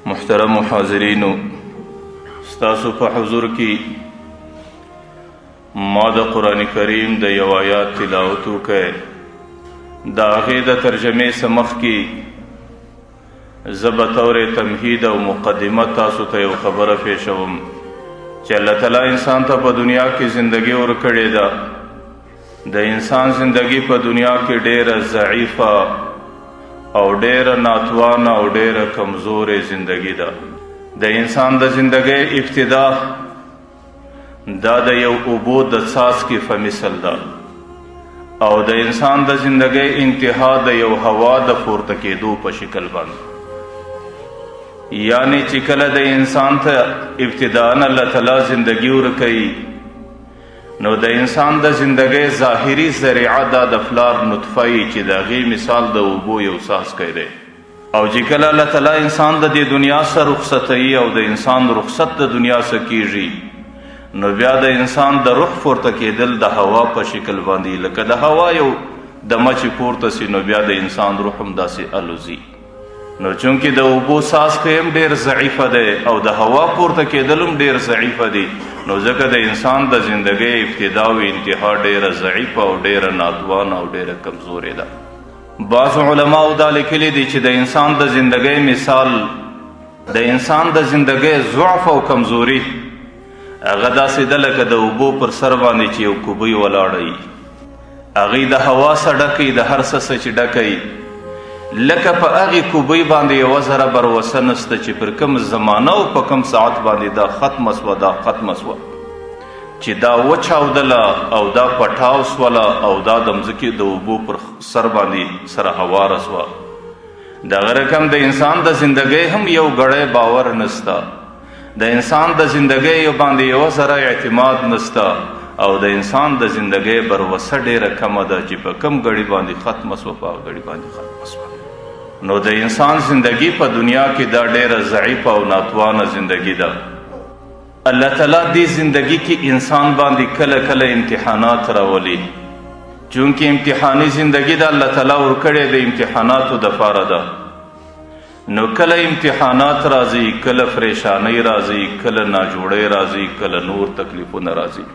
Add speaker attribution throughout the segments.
Speaker 1: محترم حاضرینو، ستاسو په حضور کې ما د قرآن کریم د یو آیات تلاوت وکړ. د هغې د ترجمې څخه مخکې زه به طور تمهید او مقدمه تاسو ته یو خبره پیښوم چې الله تعالی انسان ته په دنیا کې زندگی ورکړې ده. د انسان زندگی په دنیا کې ډیره ضعیفه او ډیره ناتوانه او ډیره کمزورې زندگی ده. د انسان د زندگی ابتدا دا د یو اوبو د څاڅکي په مثل ده او د انسان د زندگی انتها د یو هوا د پورته کېدو په شکل باندې. یعنی چې کله د انسان ته ابتداء الله تعالی زندگی ورکوي نو د انسان د زندگی ظاهري ذریعه دا د فلار نطفه یي چې د هغې مثال د اوبو یو څاڅکی دی. او چې کله الله تعالی انسان د دې دنیا څخه رخصتوي او د انسان رخصت د دنیا څخه کیږي نو بیا د انسان د روح پورته کېدل د هوا په شکل باندې لکه د هوا یو دمه چې پورته سي نو بیا د انسان روح هم داسې الوزي. نو چونکې د اوبو څاڅکی هم ډېر ضعیفه دی او د هوا پورته کېدل هم ډېر ضعیفه دي نو ځکه د انسان د زندګۍ ابتدا او انتها ډېره ضعیفه او ډېره ناتوانه او ډېره کمزورې ده. بعضو علماو دا لیکلي دي چې د انسان د زندګۍ مثال د انسان د زندګۍ ضعف او کمزوري هغه داسې ده لکه د اوبو پر سر باندې چې یو کوبۍ ولاړه وي، هغې د هوا څخه ډکوي، د هر څه څه چې ډکوي لکه په هغې کوبۍ باندې یوه ذره بروسه نسته چې پر کوم زمانه او په کوم ساعت باندې دا ختمه سوه دا ختمه سوه چې دا وچاودله او دا پټاو سوله او دا د مځکې د اوبو پر سر باندې سره هواره سوه. دغه رقم د انسان د زندګۍ هم یو ګړی باور نسته، د انسان د زندګۍ باندې یوه ذره اعتماد نسته او د انسان د زندګۍ بروسه ډیره کمه ده چې په کم ګړي باندې ختمه سوه په هغه ګړي باندې ختمه سوه. نو د انسان زندگی په دنیا کې دا ډیره ضعیفه او ناتوانه زندگی ده. الله تعالی دې زندگی کې انسان باندې کله کله امتحانات راولي چونکې امتحاني زندگی د الله تعالی ورکړې د امتحاناتو دپاره ده. نو کله امتحانات راځي، کله پریشانی راځي، کله ناجوړی راځي، کله نور تکلیفونه راځي.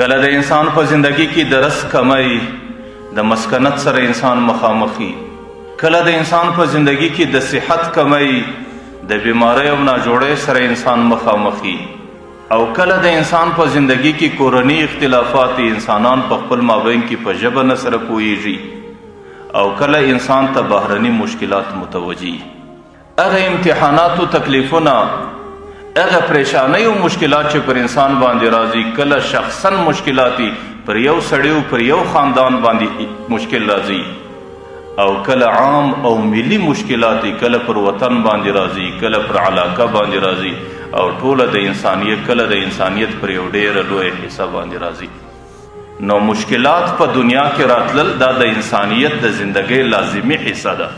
Speaker 1: کله د انسان په زندگی کې د رزق کمی، د مسکنت سره انسان مخامخي، کله د انسان په زندگی کې د صحت کمی، د بیماری او ناجوړی سره انسان مخامخي، او کله د انسان په زندگی کې کورنی اختلافات انسانان په خپل مابین کې په ژبه نه سره پوهیږي، او کله انسان ته بهرني مشکلات متوجي. هغه امتحانات او تکلیفونه، هغه پریشانی او مشکلات چې پر انسان باندې راځي، کله شخصا مشکلاتی پر یو سړی او پر یو خاندان باندې مشکل راځي، او کله عام او ملی مشکلاتی کله پر وطن باندې راځي، کله پر علاقه باندې راځي، او ټوله د انسانیت کله د انسانیت پر یو ډیره لویه حصه باندې راځي. نو مشکلات په دنیا کې راتلل دا د انسانیت د زندګۍ لازمي حصه ده.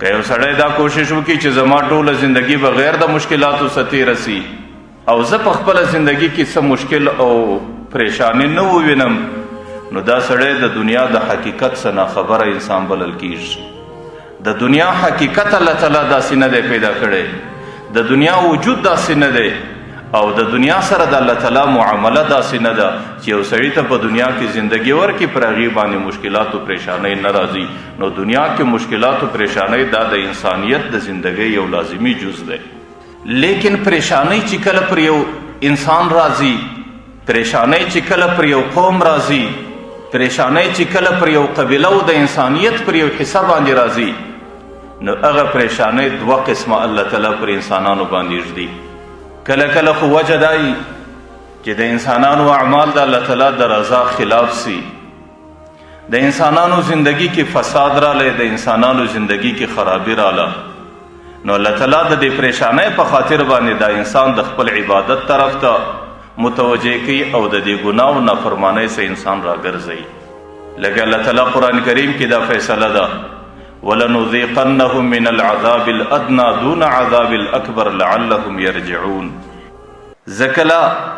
Speaker 1: که یو سړی دا کوشش وکړي چې زما ټوله زندگی بغیر د مشکلاتو څخه تېره سي او زه په خپله زندگی کې څه مشکل او پریشانی نه ووینم نو دا سړی د دنیا د حقیقت څخه ناخبره انسان بلل کیږي. د دنیا حقیقت الله تعالی داسې نه دی پیدا کړی، د دنیا وجود داسې نه دی او د دنیا سره د الله تعالی معامله داسې نه ده چې یو سړي ته په دنیا کې زندگی ورکړي پر هغې باندې مشکلات و پریشانی نه راځي. نو دنیا کې مشکلات و پریشانی دا د انسانیت د زندگی یو لازمي جز دی. لیکن پریشانی چې کله پر یو انسان راځي، پریشانی چې کله پر یو قوم راځي، پریشانی چې کله پر یو قبیله او د انسانیت پر یو حصه باندې راځي نو هغه پریشانی دوه قسمه الله تعالی پر انسانانو باندې ږدي. کله کله خو وجه دای چې د انسانانو اعمال د الله تعالی د رضا خلاف سي، د انسانانو زندگی کې فساد رالی، د انسانانو زندگی کې خرابی راله، نو الله تعالی د دې پریشانی په خاطر باندې دا انسان د خپل عبادت طرف ته متوجه کوي او د دې ګناه او نافرمانی سه انسان راګرځوي. لکه الله تعالی قرآن کریم کې دا فیصله ده وَلَنُذِيقَنَّهُم مِّنَ الْعَذَابِ الْأَدْنَى دُونَ عَذَابِ الْأَكْبَرِ لَعَلَّهُمْ يَرْجِعُونَ. ځکه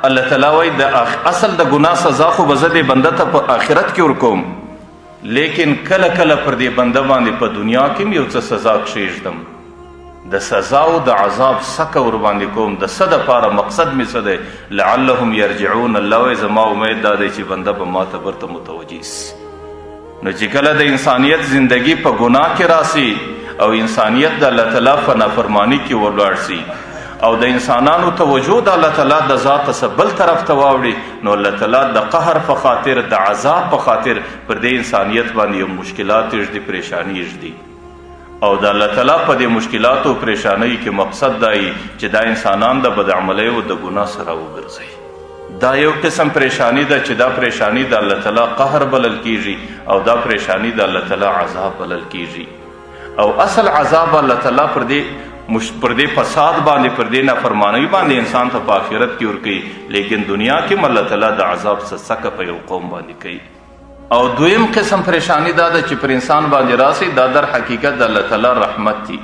Speaker 1: الله تعالی وایي د اصل د ګناه سزا خو به زه دې بنده ته په آخرت کې ورکوم، لیکن کله کله پر دې بنده باندې په دنیا کې هم یو څه سزا کښېږدم. د سزا او د عذاب سکه ور باندې کوم د څه دپاره مقصد مې څه دی لعلهم یرجعون الله وایي زما امید دا دی چې بنده به ما ته برته متوجه سي نو چې کله د انسانیت زندگی په ګناه کې راسي او انسانیت د الله تعالی په نافرمانی کې ولاړ سي او د انسانانو توجه د الله تعالی د ذات څخه بل طرف ته واوړي نو الله تعالی د قهر په خاطر د عذاب په خاطر پر دې انسانیت باندې یو مشکلات اجدي پریشانی اجدي او د الله تعالی په دې مشکلات او پریشانی کې مقصد دی چې دا انسانان د بدعملۍ او د ګناه سره وګرځي دا یو قسم پریشانی ده چې دا پریشانی د الله تعالی قهر بلل کیږي او دا پریشانی د الله تعالی عذاب بلل کیږي او اصل عذاب الله تعالی پر دې فساد باندې پر دې نافرمانی باندې انسان ته په آخرت کې ورکوي لیکن دنیا کې الله تعالی د عذاب سکه په یو قوم باندې کوي او دویم قسم پریشانی دا ده چې پر انسان باندې راسي دا در حقیقت د الله تعالی رحمت دی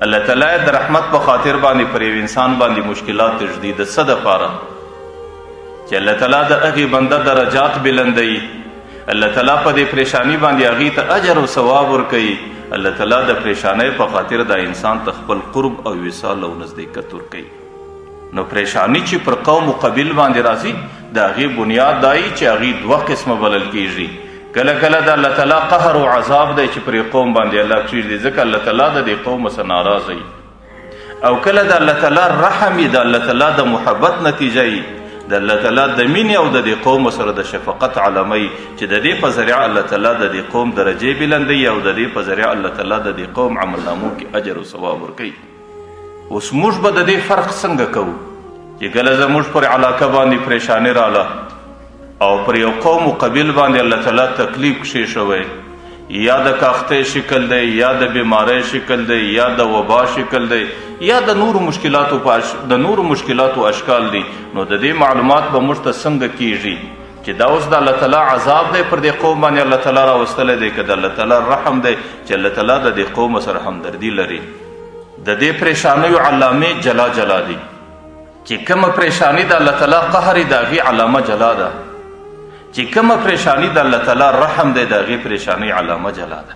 Speaker 1: الله تعالی د رحمت په خاطر باندې پر یو انسان باندې مشکلات تجدید څه دپاره چې الله تعالی د هغې بنده درجات بلندوي الله تعالی په دې پریشانی باندې هغې ته اجر او ثواب ورکوي الله تعالی د پریشانی په خاطر د انسان ته خپل قرب او وصال او نزدېکت ورکوي نو پریشانی چې پر قوم و قبیل باندې راځي د هغې بنیاد دایي چې هغې دوه قسمه بلل کیږي کله کله د الله تعالی قهر او عذاب دی چې پر قوم باندې الله کښېږدي ځکه الله تعالی د دې قوم څخه ناراضه او کله د الله تعالی رحم یې د الله تعالی د محبت نتیجه یي د الله تعالی د مینې او د دې قوم سره د شفقت علامه چې د دې په ذریعه الله تعالی د دې قوم درجې بلندوي او د دې په ذریعه الله تعالی د دې قوم عملنامو کې اجر او ثواب ورکوي اوس موږ به د دې فرق څنګه کوو چې کله زموږ پر علاقه باندې پریشانی راله او پر یو قوم و قبیل باندې الله تعالی تکلیف کښې شوی یا د کاختۍ شکل دی یا د بیماری شکل دی یا د وبا شکل دی یا د نورو مشکلاتو اشکال دي نو د دې معلومات به موږ ته څنګه کیږي چې دا اوس د الله تعالی عذاب دی پر دې قوم باندې الله تعالی راوستلی دی که د الله تعالی رحم دی چې الله تعالی د دې قوم سره همدردي لري د دې پریشانیو علامې جلا جلا دي چې کومه پریشانی د الله تعالی قهر د هغې علامه جلا ده چې کومه پریشانی د الله تعالی رحم دی د هغې پریشانی علامه جلا ده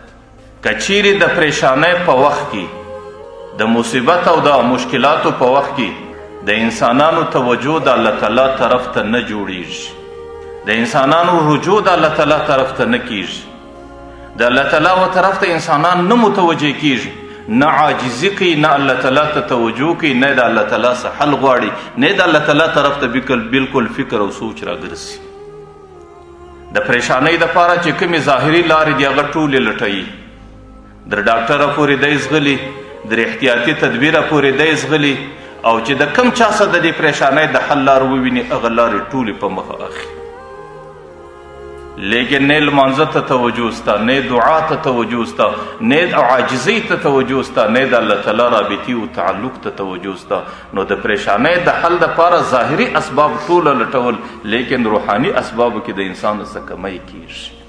Speaker 1: که چیرې د پریشانی په وخت کې د مصیبت او د مشکلاتو په وخت کې د انسانانو توجه د الله تعالی طرف ته نه جوړیږي د انسانانو رجوع د الله تعالی طرف ته نه کیږي د الله تعالی و طرف ته انسانان نه متوجه کیږي نه عاجزي کوي نه الله تعالی ته توجه کوي نه د الله تعالی څخه حل غواړي نه د الله تعالی طرف ته بالکل فکر او سوچ راګرځي د پریشانی دپاره چې کومې ظاهري لارې دي هغه ټولې لټوي در ډاکټره پورې دی زغلي در احتیاطي تدبیره پورې دی زغلي او چې د کم چا څه د دې پریشانی د حل لار وویني هغه لارې ټولې په مخه اخلي لیکن نه لمانځه ته توجه سته نه دعا ته توجه سته نه عاجزۍ ته توجه سته نه د الله تعالی رابطې او تعلق ته توجه سته نو د پریشانی د حل دپاره ظاهري اسباب ټوله لټول لیکن روحاني اسبابو کې د انسان څه کمی کیږي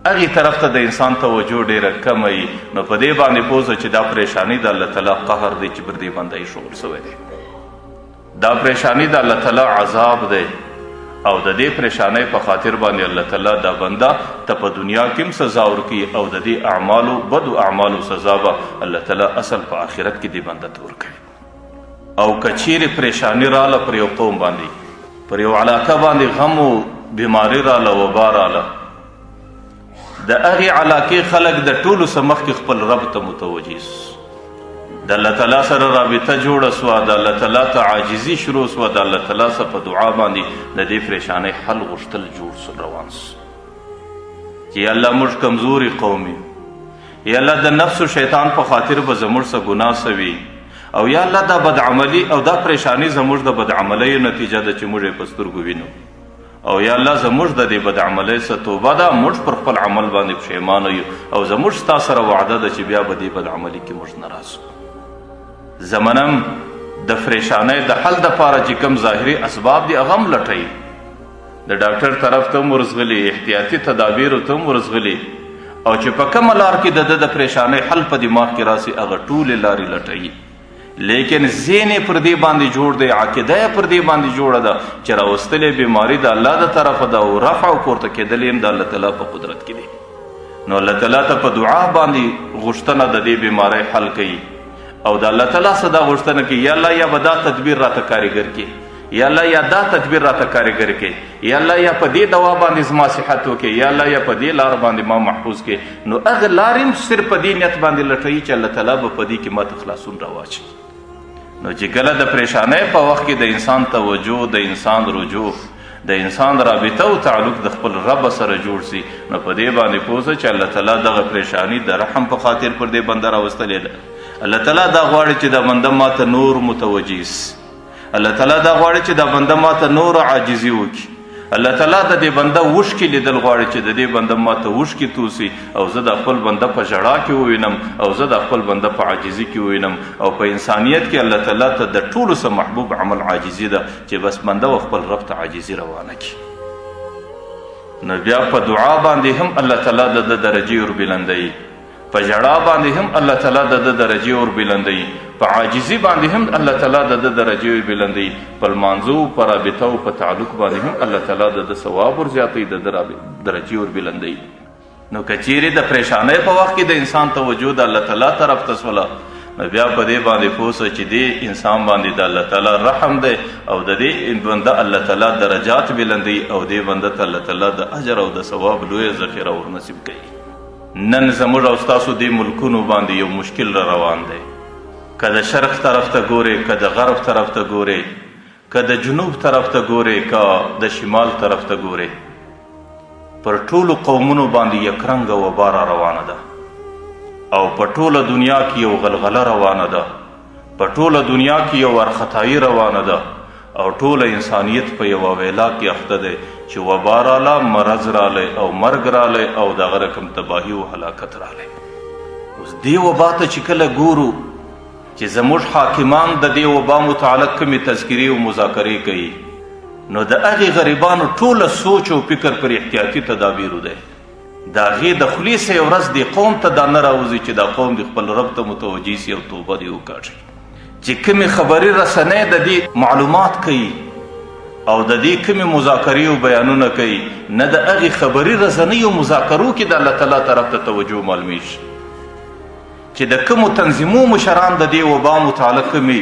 Speaker 1: هغې طرف ته د انسان توجه ډیره کمه وي نو په دې باندې پوه چې دا پریشانی د الله تعالی قهر دی چې پر دې باندې ایښودل سوی دی دا پریشانی د الله تعالی عذاب دی او د دې پریشانی په خاطر باندې الله تعالی دا بنده ته په دنیا کې هم سزا ورکوي او د دې اعمالو بدو اعمالو سزا به الله تعالی اصل په آخرت کې دې بنده ته ورکوي او که چیرې پریشانی راله پر یو قوم باندې پر یو علاقه باندې غم و بیماری راله وبا راله د هغې علاقې خلک د ټولو څه مخکې خپل رب ته متوجه سو د الله تعالی سره رابطه جوړه سوه د الله تعالی ته عاجزي شروع سوه د الله تعالی څخه په دعا باندې د دې پریشانۍ حل غوښتل جوړ سو روان سو چې یا الله موږ کمزوري قوم یو یا الله د نفس و شیطان په خاطر به زموږ څه ګناه سوي او یا الله دا بدعملي او دا پریشانی زموږ د بدعملیو نتیجه ده چې موږ یې په سترګو وینو او یا الله زموږ د دې بدعملۍ څه توبه ده موږ پر خپل عمل باندې پښیمانه یو او زموږ ستا سره وعده ده چې بیا به دې بدعملي کې موږ نه راسو زمنم د پریشانی د حل دپاره چې کوم ظاهري اسباب دي هغه هم لټوي د ډاکټر طرف ته هم ورځغلي احتیاطي تدابیرو ته هم ورځغلي او چې په کومه لار کې د ده د پریشانی حل په دماغ کې راسي هغه ټولې لارې لټوي لیکن ذهن یې پر دې باندې جوړ دی عقیده یې پر دې باندې جوړه ده چې راوستلې بیماري د الله د طرفه ده او رفع او پورته کېدل هم د الله تعالی په قدرت کې دی نو الله تعالی ته په دعا باندې غوښتنه د دې بیماری حل کوي او د الله تعالی څخه دا غوښتنه کوي یا الله یا به دا تدبیر راته کارګر کړي، یا الله یا دا تدبیر راته کارګر کړي، یا الله یا په دې دوا باندې زما صحت وکړي، یا الله یا په دې لار باندې ما محفوظ کړي. نو هغه لارې هم صرف په دې نیت باندې لټوي چې الله تعالی به په دې کې ماته خلاصون راواچوي. نو چې کله د پریشانۍ په وخت کې د انسان توجه، د انسان رجوع، د انسان رابطه او تعلق د خپل رب سره جوړ سي، نو په دې باندې پوه سه چې الله تعالی دغه پریشانی د رحم په خاطر پر دې بنده راوستلې ده. الله تعالی دا غواړي چې دا بنده ماته نور متوجه سي، الله تعالی دا غواړي چې دا بنده ماته نور عاجزي وکړي، الله تعالی د دې بنده وښکې لیدل غواړي چې د دې بنده ماته وښکې توسي او زه د خپل بنده په ژړا کې ووینم او زه د خپل بنده په عاجزي کې ووینم. او په انسانیت کې الله تعالی ته د ټولو څه محبوب عمل عاجزي ده چې بس بنده و خپل رب ته عاجزي روانه کړي. نو بیا په دعا باندې هم الله تعالی د درجې ور بلندوي، په ژړا باندې هم الله تعالی د درجې ور بلندوي، په عاجزي باندې هم الله تعالی د درجې ور بلندوي، په لمانځو، په رابطه او په تعلق باندې هم الله تعالی د ثواب ور زیاتوي، د درجې ور بلندوي. نو که چیرې د پریشانۍ په وخت کې د انسان توجه د الله تعالی طرف ته سوله، نو بیا په دې باندې پوه سه چې دې انسان باندې د الله تعالی رحم دی او د دې بنده الله تعالی درجات بلندوي او دې بنده ته الله تعالی د اجر او د ثواب لویه ذخیره ور نصیب کوي. نن زموږ او ستاسو دې ملکونو باندې یو مشکل را روان دی، که د شرق طرف ته ګورې، که د غرب طرف ته ګورې، که د جنوب طرف ته ګورې، که د شمال طرف ته ګورې، پر ټولو قومونو باندې یک رنګه وبا را روانه ده او په ټوله دنیا کې یو غلغله روانه ده، په ټوله دنیا کې یو وارخطایي روانه ده او ټوله انسانیت په یوه ویلا کې اخته دی چې وبا راله، مرض رالی او مرګ رالی او دغه رقم تباهي او هلاکت رالی. اوس دې وبا ته چې کله ګورو چې زموږ حاکمان د دې وبا متعلق کومې تذکرې او مذاکرې کوي، نو د هغې غریبانو ټوله سوچ او فکر پر احتیاطي تدابیرو دی. د هغې د خولې سه یو ورځ دې قوم ته دا نه راوځي چې دا قوم د خپل رب ته متوجه سي او توبه دې وکاږي. چې کومې خبري رسنۍ د دې معلومات کوي او د دې کومې مذاکرې او بیانونه کوي، نه د هغې خبري رسنیو مذاکرو کې د الله تعالی طرف ته توجه معلومیږي چې د کومو تنظیمو مشران د دې وبا متعلق کومې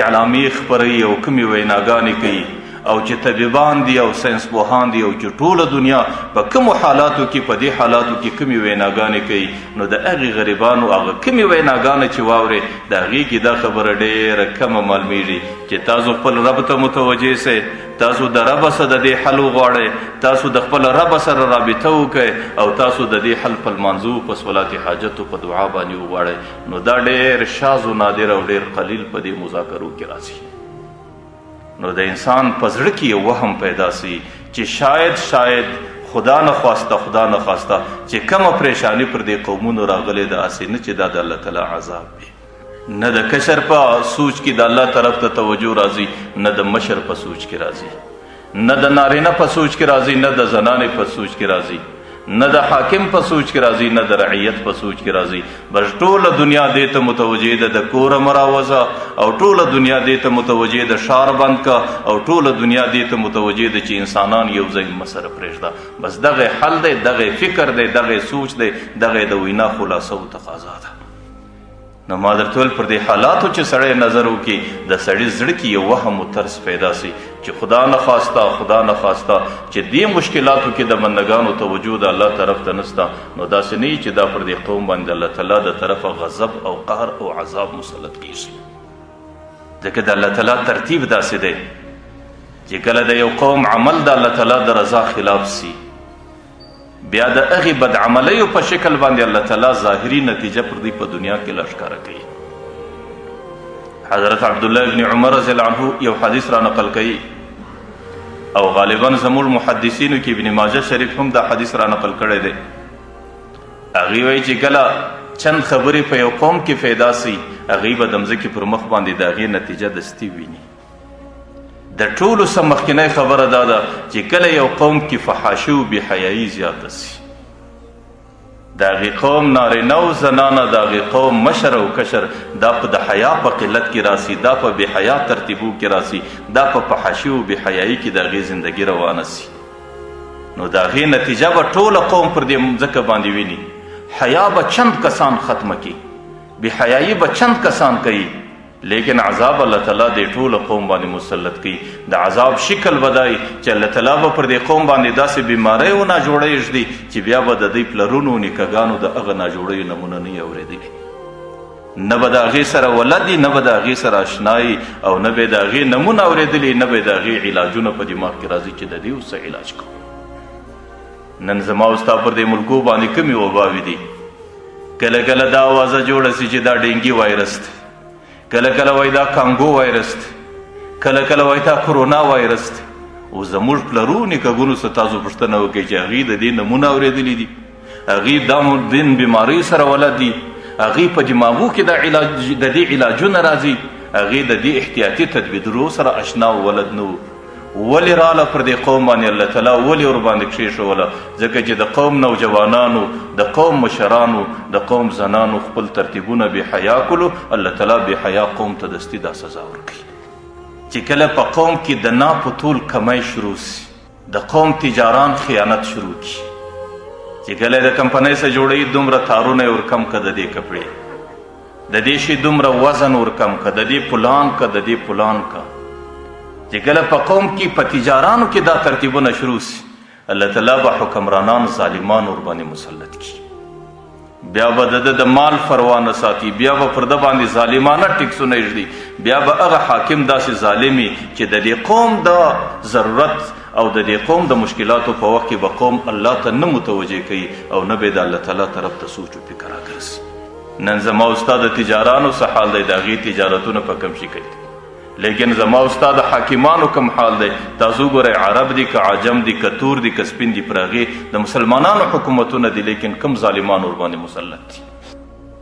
Speaker 1: اعلامیې خپروي او کومې ویناګانې کوي او چې طبیبان دي او ساینسپوهان دي او چې ټوله دنیا په کومو حالاتو کې په دې حالاتو کې کومې ویناګانې کوي، نو د هغې غریبانو هغه کومې ویناګانې چې واورې د هغې کې دا خبره ډېره کمه معلومیږي چې تاسو خپل رب ته متوجه سئ، تاسو د رب سره د دې حل وغواړئ، تاسو د خپل رب سره رابطه وکئ او تاسو د دې حل په لمانځو، په صلات حاجتو، په دعا باندې وغواړئ. نو دا ډېر شاذ و نادر او ډېر قلیل په دې مذاکرو کې راځي. نو د انسان په زړه کې یو وهم پیدا سي چې شاید خدا نخواسته چې کومه پریشانی پر دې قومونو راغلې ده، هسې نه چې دا د الله تعالی عذاب وي. نه د کشر په سوچ کې د الله طرف ته توجه راځي، نه د مشر په سوچ کې راځي، نه د نارینه په سوچ کې راځي، نه د زنانې په سوچ کې راځي، نه د حاکم په سوچ کې راځي، نه د رعیت په سوچ کې راځي. بس ټوله دنیا دې ته متوجه ده د کوره مراوځه او ټوله دنیا دې ته متوجه ده ښار بند کا او ټوله دنیا دې ته متوجه ده چې انسانان یو ځای مسره پرېږده. بس دغه حل دی، دغه فکر دی، دغه سوچ دی، دغه د وینا خلاصه او تقاضا ده. نو ما درته ویل پر دې حالاتو چې سړی نظر وکړي، د سړي زړه کې یو وهم و طرز پیدا سي چې خدا نخواسته چې دې مشکلاتو کې د بندګانو توجه د الله طرف ته نسته، نو داسې نه چې دا پر دې قوم باندې الله تعالی د طرفه غضب او قهر او عذاب مسلط کیږي. ځکه د الله تعالی ترتیب داسې دی چې کله د یو قوم عمل د الله تعالی د رضا خلاف سي، بیا د هغې بدعملیو په شکل باندې الله تعالی ظاهري نتیجه پر دوی په دنیا کې لښکاره کوي. حضرت عبدالله ابن عمر رضی الله عنه یو حدیث را نقل کوي او غالبا زموږ محدثینو کې ابن ماجه شریف هم دا حدیث را نقل کړی دی. هغې وایي چې کله چند خبرې په یو قوم کې پیدا سي، هغې به د مځکې پر مخ باندې د هغې نتیجه دستي ویني. د ټولو څه مخکینی خبره دا ده چې کله یو قوم کې فحاشي او بېحیایي زیاته سي، د هغې قوم نارینه او زنانه، د هغې قوم مشر او کشر، دا په د حیا په قلت کې راسي، دا په بېحیا ترتیبو کې راسي، دا په فحاشي او بېحیایي کې د هغې زندګي روانه سي، نو د هغې نتیجه به ټوله قوم پر دې مځکه باندې ویني. حیا به چند کسان ختمه کړي، بحیایي به چند کسان کوي، لیکن عذاب الله تعالی د ټول قوم باندې مسلط کوي. د عذاب شکل بدای چې الله تعالی به پر دې قوم باندې داسې بیماری و ناجوړی ږدي چې بیا به د دوی پلرونو نیکهګانو د هغه ناجوړیو نمونه نه یې اورېدلي، نه به د هغې سره ولدي، نه به د هغې سره اشنایي، او نه به د هغې نمونه اورېدلي، نه به د هغې علاجونه په دماغ کې راځي چې د دې اوس علاج کوو. نن زما او ستا پر دې ملکو باندې کومې وباوې دي. کله کله دا اوازه جوړه سي چې دا ډینګي وایرس دی، کله کله وایي دا کانګو وایرس دی، کله کله وایي دا کرونا وایرس دی. او زموږ پلرو نیکهګونو څه تاسو پوښتنه وکړئ چې هغوی د دې نمونه اورېدلي دي، هغوی دا دین بیماریو سره ولد دي، هغوی په دماغو کې د دې علاجونه راځي، هغوی د دې احتیاطي تدبیرونو سره اشنا او ولد نه وو. ولې راله پر دې قوم باندې الله تعالی ولې ورباندې کښېښوله؟ ځکه چې د قوم نوجوانانو، د قوم مشرانو، د قوم زنانو خپل ترتیبونه بې حیا کړو. الله تعالی بې حیا قوم ته دستي دا سزا ورکوي چې کله په قوم کې د ناپو طول کمی شروع سي، د قوم تجاران خیانت شروع کړي، چې کله د کمپنۍ سره جوړوي دومره تارونه یې ورکم که د دې کپړې، د دې شي دومره وزن ورکم که د دې پلان که د دې پلان که. چې کله په قوم کې په تجارانو کې دا ترتیبونه شروع سي، الله تعالی به حکمرانان ظالمان ورباندې مسلط کړي، بیا به د مال پروا نه ساتي، بیا به پر ده باندې ظالمانه ټیکسونه ایږدي، بیا به هغه حاکم داسې ظالمي چې د دې قوم د ضرورت او د دې قوم د مشکلاتو په وخت کې به قوم الله ته نه متوجه کوي او نه به د الله تعالی طرف ته سوچ و فکر راګرځي. نن زما او ستا د تجارانو څه حال دی؟ د هغې تجارتونه په کم شي کوي، لیکن زما او ستا د حاکمانو کم حال دی؟ تاسو ګورئ، عرب دي که عجم دي که تور دي که سپین دي، پر هغې د مسلمانانو حکومتونه دي، لیکن کم ظالمان ورباندې مسلط دي.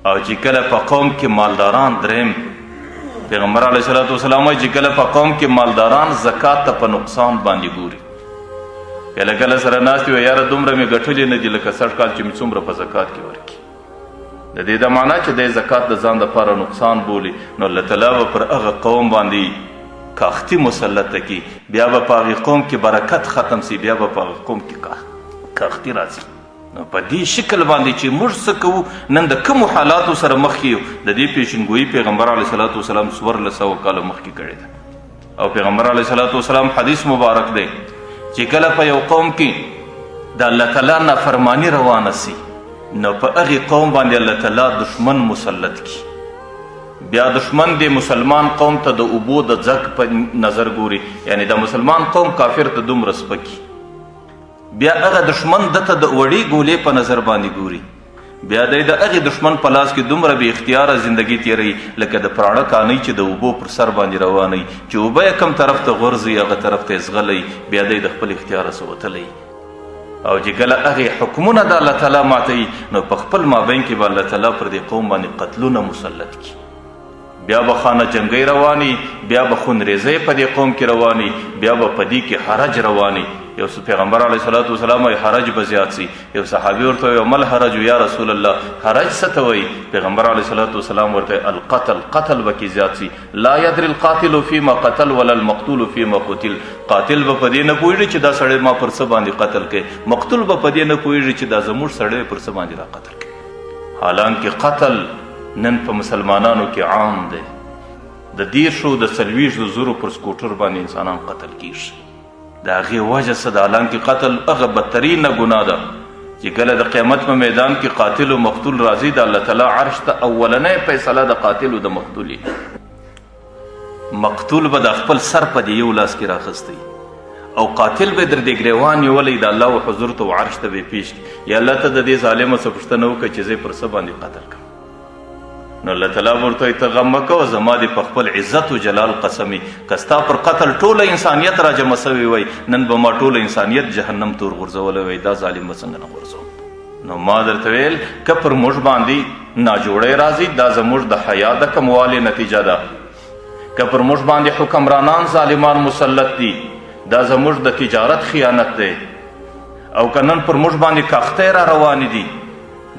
Speaker 1: او چې کله په قوم کې مالداران، دریم پیغمبر علیه صلات وسلام وایي چې کله په قوم کې مالداران زکات ته په نقصان باندې ګوري، کله کله سره ناست وي، یاره دومره مې ګټلې نه دي لکه 60 کال چې مې څومره په زکات کې ورکړي، د دې د معنا چې د زکات د ځان دپاره نقصان بولي، نو الله تعالی به پر هغه قوم باندې کاختي مسلطه کړي، بیا به په هغې قوم کې برکت ختم سي، بیا به په هغه قوم کې کاختي راځي. نو په دې شکل باندې چې موږ څه کوو، نن د کومو حالاتو سره مخ یو، د دې پیشنګویي پیغمبر علیه صلات وسلام 1400 کاله مخکې کړې ده. او پیغمبر علیه صلات وسلام حدیث مبارک دی چې کله په یو قوم کې د الله تعالی نافرماني روانه سي، نو په هغې قوم باندې الله تعالی دشمن مسلط کی، بیا دشمن د مسلمان قوم ته د اوبو د ځګ په نظر ګوري، یعنی د مسلمان قوم کافر ته دومره سپکي، بیا هغه دشمن دته د وړې ګولې په نظر باندې ګوري، بیا دی د هغې دشمن په لاس کې دومره بې اختیاره زندګي تېروي لکه د پراړه کانۍ چې د اوبو پر سر باندې روانوي، چې اوبه یې کوم طرف ته غورځي هغه طرف ته یې ځغلی، بیا دی د خپل اختیاره څه وتلی. او چې کله هغې حکمونه د الله تعالی ماتوي، نو په خپل مابین کې به الله تعالی پر دې قوم باندې قتلونه مسلط کړي، بیا به خانه جنګۍ رواني، بیا به خونریزۍ په دې قوم کې رواني، بیا به په دې کې حرج رواني. یو پیغمبر علیه صلات وسلام وایي حرج به زیات سي. یو صحابي ورته وایي مل حرج یا رسول الله، حرج څه ته وایي؟ پیغمبر علیه صلات وسلام ورته القتل، قتل به کې زیات سي. لا یدري القاتل فیما قتل ولا المقتول فیما قتل. قاتل به په دې نه پوهېږي چې دا سړی ما پر څه باندې قتل کوي، مقتول به په دې نه پوهېږي چې دا زموږ سړی پر څه باندې را قتل کوي. حالانکه قتل نن په مسلمانانو کې عام دی، د 10 د 40 زرو پر سکوټر باندې انسانان قتل کیږي. د هغې وجه څه ده؟ حالانکه قتل هغه بدترینه ګناه ده چې کله د قیامت په میدان کې قاتل و مقتول راځي، د الله تعالی عرش ته اولنۍ فیصله د قاتل و د مقتول مقتول به د خپل سر په دې یو لاس کې راخستی او قاتل به در دې ګریوان نیولی د الله و حضور ته و عرش ته به پیش کړي، یا الله ته د دې ظالمه څه پوښتنه وکړه چې زه پر څه باندې قتل کړم. نو الله تعالی ورته وایي ته غم مه کوه، زما دې په خپل عزت و جلال قسمي که ستا پر قتل ټوله انسانیت را جمع سوی وی، نن به ما ټوله انسانیت جهنم تور غورځولی وی، دا ظالم به څنګه نه غورځوم. نو ما درته ویل که پر موږ باندې ناجوړی راځي، دا زموږ د حیا د کموالي نتیجه ده. که پر موږ باندې حکمرانان ظالمان مسلط دي، دا زموږ د تجارت خیانت دی. او که نن پر موږ باندې کاختۍ را روانې دي،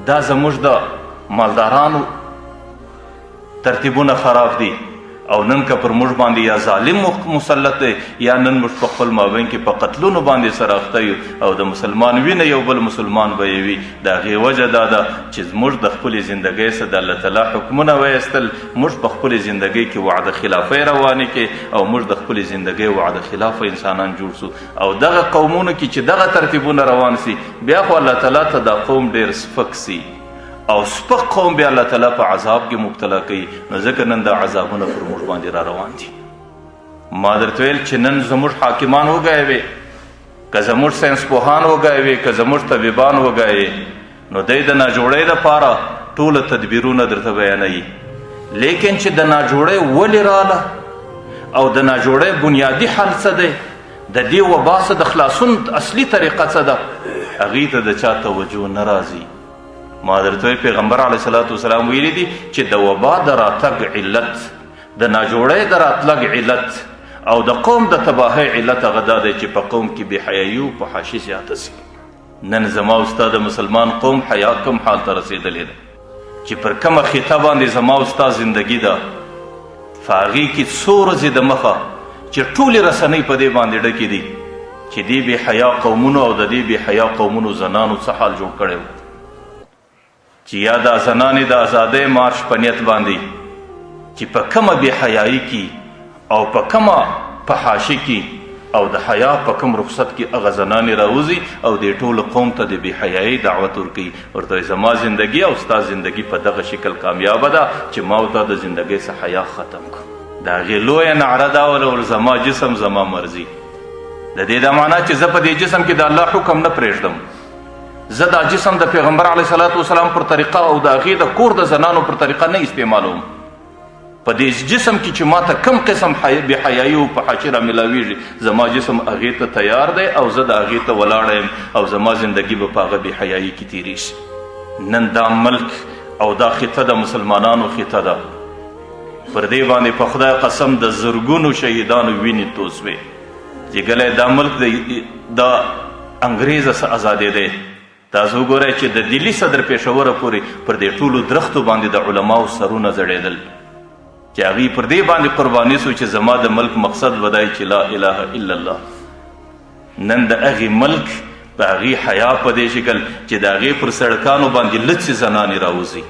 Speaker 1: دا زموږ د مالدارانو ترتیبونه خراب دي. او نن که پر موږ باندې یا ظالم مسلط دی یا نن موږ په خپل مابین کې په قتلونو باندې سره اخته یو او د مسلمان وینه یو بل مسلمان به یې وي. د هغې وجه دا ده چې موږ د خپلې زندګۍ څخه د الله تعالی حکمونه وایستل، موږ په خپلې زندګۍ کې وعده خلافۍ روانې کې او موږ د خپلې زندګۍ وعده خلافه انسانان جوړ سو. او دغه قومونو کې چې دغه ترتیبونه روان سي بیا خو الله تعالی ته دا قوم ډېر سپک سي او سپک قوم بیا الله تعالی په عذاب کې مبتلا کوي. نو ځکه نن دا عذابونه پر موږ باندې را روان دي. ما درته ویل چې نن زموږ حاکمان وګایې وې، که زموږ ساینسپوهان وګایې وې، که زموږ طبیبان وګایې، نو دی د ناجوړۍ دپاره ټوله تدبیرونه درته بیانوي. لیکن چې د ناجوړۍ ولې راله او د ناجوړۍ بنیادي حل څه دی، د دې وبا څه د خلاصون اصلي طریقه څه ده، هغې ته د چا توجه نه راځي. ما درته پیغمبر علیه صلات وسلام ویلی دي چې د وبا د راتګ علت، د ناجوړۍ د راتلګ علت او د قوم د تباهۍ علت هغه دا دی چې په قوم کې بې حیایي او فحاشي زیاته سي. نن زما او ستا د مسلمان قوم حیا کوم حال ته رسېدلی ده چې پر کومه خطه باندې زما او ستا زندګي ده، په هغې کې څو ورځې د مخه چې ټولې رسنۍ په دې باندې ډکې دي چې دې بې حیا قومونو او د دې بې حیا قومونو زنانو څه حال جوړ کړی و چې یا دا زنانې د ازادۍ مارش په نیت باندې چې په کومه بې حیایي کې او په کومه فحاشي کې او د حیا په کوم رخصت کې هغه زنانې راوځي او دې ټول قوم ته د بې حیایي دعوت ورکوي، ورته زما زندګي او ستا زندګي په دغه شکل کامیابه ده چې ما او تا د زندګۍ څخه حیا ختم کړو. د هغې لویه نعره دا وله زما جسم زما مرضي. د دې دا معنا چې زه په دې جسم کې د الله حکم نه پرېږدم، زه دا جسم د پیغمبر علیه صلات وسلام پر طریقه او د هغې د کور د زنانو پر طریقه نه استعمالوم. په دې جسم کې چې ماته کم قسم بې حیایي او فحاشي را میلاویږي زما جسم هغې ته تیار دی او زه د هغې ته ولاړه یم او زما زندګي به په هغه بې حیایي کې تېرېږي. نن دا ملک او دا خطه د مسلمانانو خطه ده، پر دې باندې په خدای قسم د زرګونو شهیدانو وینې توی سوې چې ګلی دا ملک د انګریز څخه ازادېدی. تاسو وګورئ چې د دلی صدر پېښوره پورې پر دې ټولو درختو باندې د علماو سرونه زړېدل چې هغوی پر دې باندې قرباني سو چې زما د ملک مقصد به دی چې لا اله الا الله. نن د هغې ملک په هغې حیا په دې شکل چې د هغې پر سړکانو باندې لڅې زنانې راوځي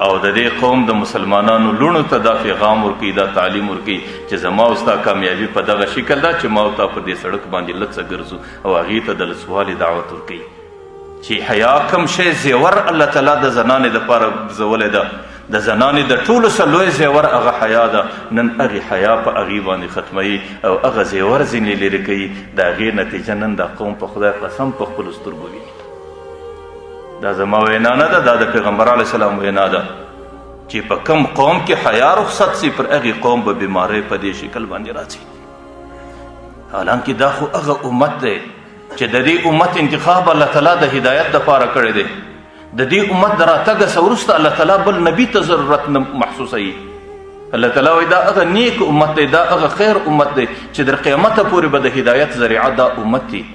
Speaker 1: او د دې قوم د مسلمانانو لوڼو ته دا پیغام ورکوي، دا تعلیم ورکوي چې زما او ستا کامیابي په دغه شکل ده چې ما او تا پر دې سړک باندې لڅه ګرځو او هغې ته د لڅوالي دعوت ورکوي چې حیا کوم شی زیور الله تعالی د زنانې دپاره ګرځولی ده. د زنانې د ټولو څه لوی زیور هغه حیا ده. نن هغې حیا په هغې باندې ختموي او هغه زیور ځینې لرې کوي. د هغې نتیجه نن دا قوم په خدای قسم په خپلو سترګو ویني. دا زما وینا نه ده، دا د پیغمبر علیه السلام وینا ده چې په کم قوم کې حیا رخصت سي پر هغې قوم به بیمارۍ په دې شکل باندې راځي. حالانکه دا خو هغه امت دی چې د دې امت انتخاب الله تعالی د هدایت دپاره کړی دی. د دې امت د راتګه څه وروسته الله تعالی بل نبي ته ضرورت نه محسوسوي. الله تعالی وایي دا هغه نیک امت دی، دا هغه خیر امت دی چې در قیامته پورې به د هدایت ذریعه دا امت دی.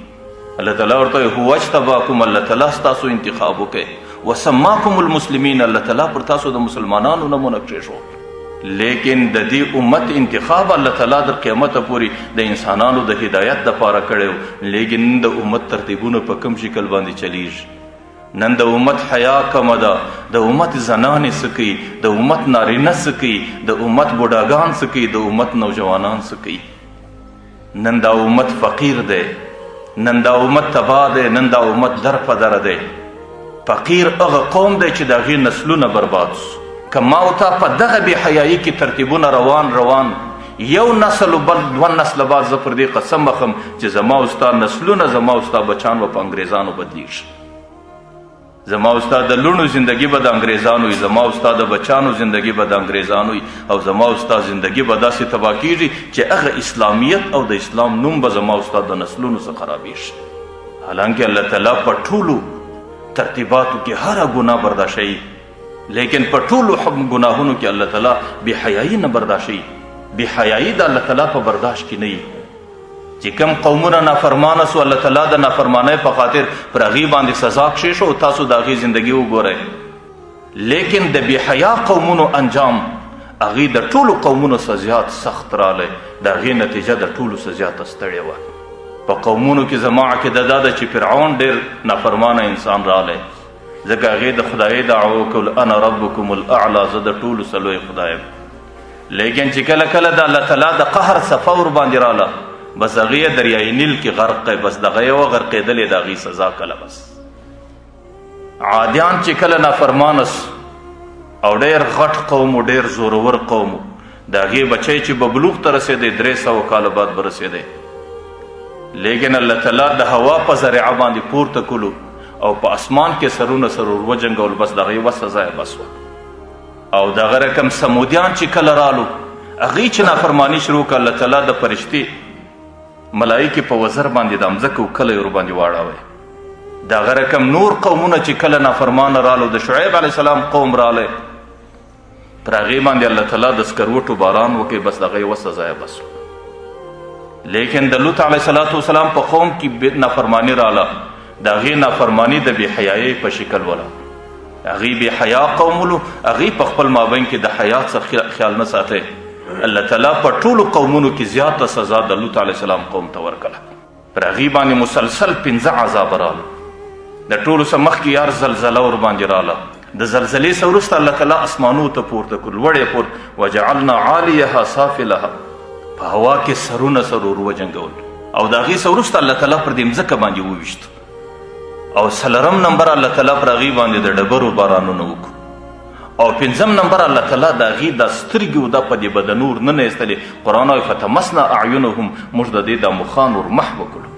Speaker 1: الله تعالی ورته هو اجتباکم، الله تعالی ستاسو انتخاب وکړي، وسماکم المسلمین، الله تعالی پر تاسو د مسلمانانو نومونه کېښود. لیکن د دې امت انتخاب الله تعالی در قیامته پورې د انسانانو د هدایت دپاره کړی و. لیکن د امت ترتیبونه په کوم شکل باندې چلیږي. نن د امت حیا کمه ده، د امت زنانې څه کوي، د امت نارینه څه کوي، د امت بوډاګان څه کوي، د امت نوجوانان څه کوي. نن دا امت فقیر دی، نن دا امت تباه دی، نن دا امت در په دره دی. فقیر هغه قوم دی چې د هغې نسلونه برباد سو. که ما او تا په دغه بې حیایي کې ترتیبونه روان یو نسل و بل دوه نسله بعد زه پر دې قسم بخم چې زما او ستا نسلونه، زما او ستا بچان به په انګریزانو بدلیږي. زما او ستا د لوڼو زندګي به د انګریزانو وي، زما او ستا د بچانو زندګي به د انګریزانو وي او زما او ستا زندګي به داسې تباه کېږي چې هغه اسلامیت او د اسلام نوم به زما او ستا د نسلونو څخه خرابېږي. حالانکه الله تعالی په ټولو ترتیباتو کې هره ګناه برداشوي، لیکن په ټولو ګناهونو کې الله تعالی بې حیایي نه برداشوي. بې حیایي د الله تعالی په برداشت کې نه وي. چې کوم قومونه نافرمانه سو، الله تعالی د نافرمانۍ په خاطر پر هغې باندې سزا کښېښو او تاسو د هغې زندګي وګورئ. لیکن د بې حیا قومونو انجام هغوی د ټولو قومونو څه زیات سخت رالی، د هغې نتیجه د ټولو څه زیاته ستړې وه. په قومونو کې زما عقیده دا ده چې فرعون ډېر نافرمانه انسان رالی، ځکه هغې د خدایۍ دعوه وکړل انا ربکم الاعلی، زه د ټولو څه لوی خدای یم. لیکن چې کله کله د الله تعالی د قهر صفه ورباندې راله، بس هغې یې دریای نیل کې غرق کړی، بس دغه یې وغرقېدلې د هغې سزا کله. بس عادیان چې کله نافرمانه او ډېر غټ قوم و، ډېر زورور قوم و، د هغې بچی چې به بلوغ ته رسېدی 300 کاله بعد به رسېدی، لیکن الله تعالی د هوا په ذریعه باندې پورته کړلو او په اسمان کې سرونه سرور وجنګول، بس دغه یوه سزا یې بس وه. او دغه رقم سمودیان چې کله رالو، هغوی چې نافرماني شروع کړه، الله تعالی د فرشتې ملایکې په وزر باندې د مځکه و کلی ورباندې واړوی. دغه رقم نور قومونه چې کله نافرمانه رالو، د شعیب علیه السلام قوم رالی، پر هغې باندې الله تعالی د سکروټو باران وکړي، بس دغه یوه سزا یې بس وه. لیکن د لوط علیه السلام په قوم کې نافرماني راله، د هغې نافرماني د بې حیایۍ په شکل وله. هغوی بې حیا قوم ولو، هغوی په خپل مابین کې د حیا څخه خیال نه ساتئ. الله تعالی په ټولو قومونو کې زیاته سزا د لوط علیه السلام قوم ته ورکړه. پر هغوی باندې مسلسل 5 عذاب راله. د ټولو څه مخکې یار زلزله ورباندې راله، د زلزلې څه وروسته الله تعالی اسمانو ته پورته کړل، وړې پورته، وجعلنا عالیها سافلها، په هوا کې سرونه سرور وجنګول، او د هغې څه وروسته الله تعالی پر دې مځکه باندې وویشت. او 4 نمبر الله تعالی پر هغې باندې د ډبرو بارانونه وکړو، او 5 نمبر الله تعالی د هغې دا سترګې و دا په دې به د نور نه ایستلې. قرآن وایي فتمسنا اعینهم، موږ د دې دا مخان ور محو کړو.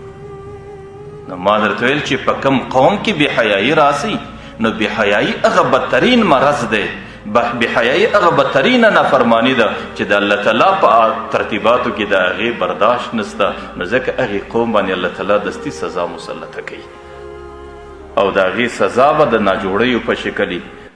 Speaker 1: نو ما درته ویل چې په کوم قوم کې بې حیایي راسي، نو بې حیایي هغه بدترین مرض دی، بې حیایي هغه بدترینه نافرماني ده چې د الله تعالی په ترتیباتو کې د هغې برداشت نسته، نو ځکه هغې قوم باندې الله تعالی دستي سزا مسلطه کوي، او د هغې سزا به د ناجوړیو په شکل،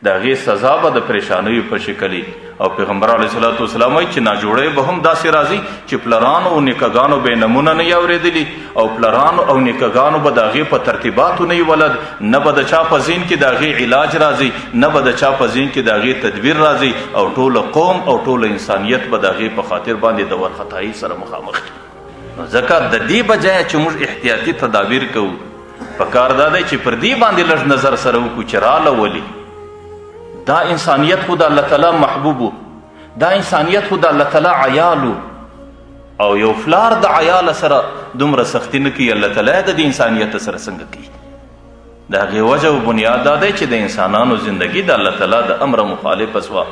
Speaker 1: د هغې سزا به د پریشانیو په شکل. او پیغمبر علیه الصلاة والسلام وایي چې ناجوړی به هم داسې راځي چې پلرانو او نیکهګانو به یې نمونه نه وي اورېدلي، او پلرانو او نیکهګانو به د هغې په ترتیباتو نه وي ولد، نه به د چا په ذهن کې د هغې علاج راځي، نه به د چا په ذهن کې د هغې تدبیر راځي، او ټوله قوم او ټوله انسانیت به د هغې په خاطر باندې د ورخطایي سره مخامخ وي. نو ځکه د دې بجایه چې موږ احتیاطي تدابیر کوو، پکار دا دی چې پر دې باندې لږ نظر سره وکړو چې راله ولي دا انسانیت خو د الله تعالی محبوبو، دا انسانیت خو د الله تعالی عیالو، او یو فلار د عیاله سره دومره سختی نه کوي، الله تعالی د دې انسانیت سره څنګه کوي؟ د هغې وجه او بنیاد دا دی چې د انسانانو زندگی د الله تعالی د امر مخالفه سوه،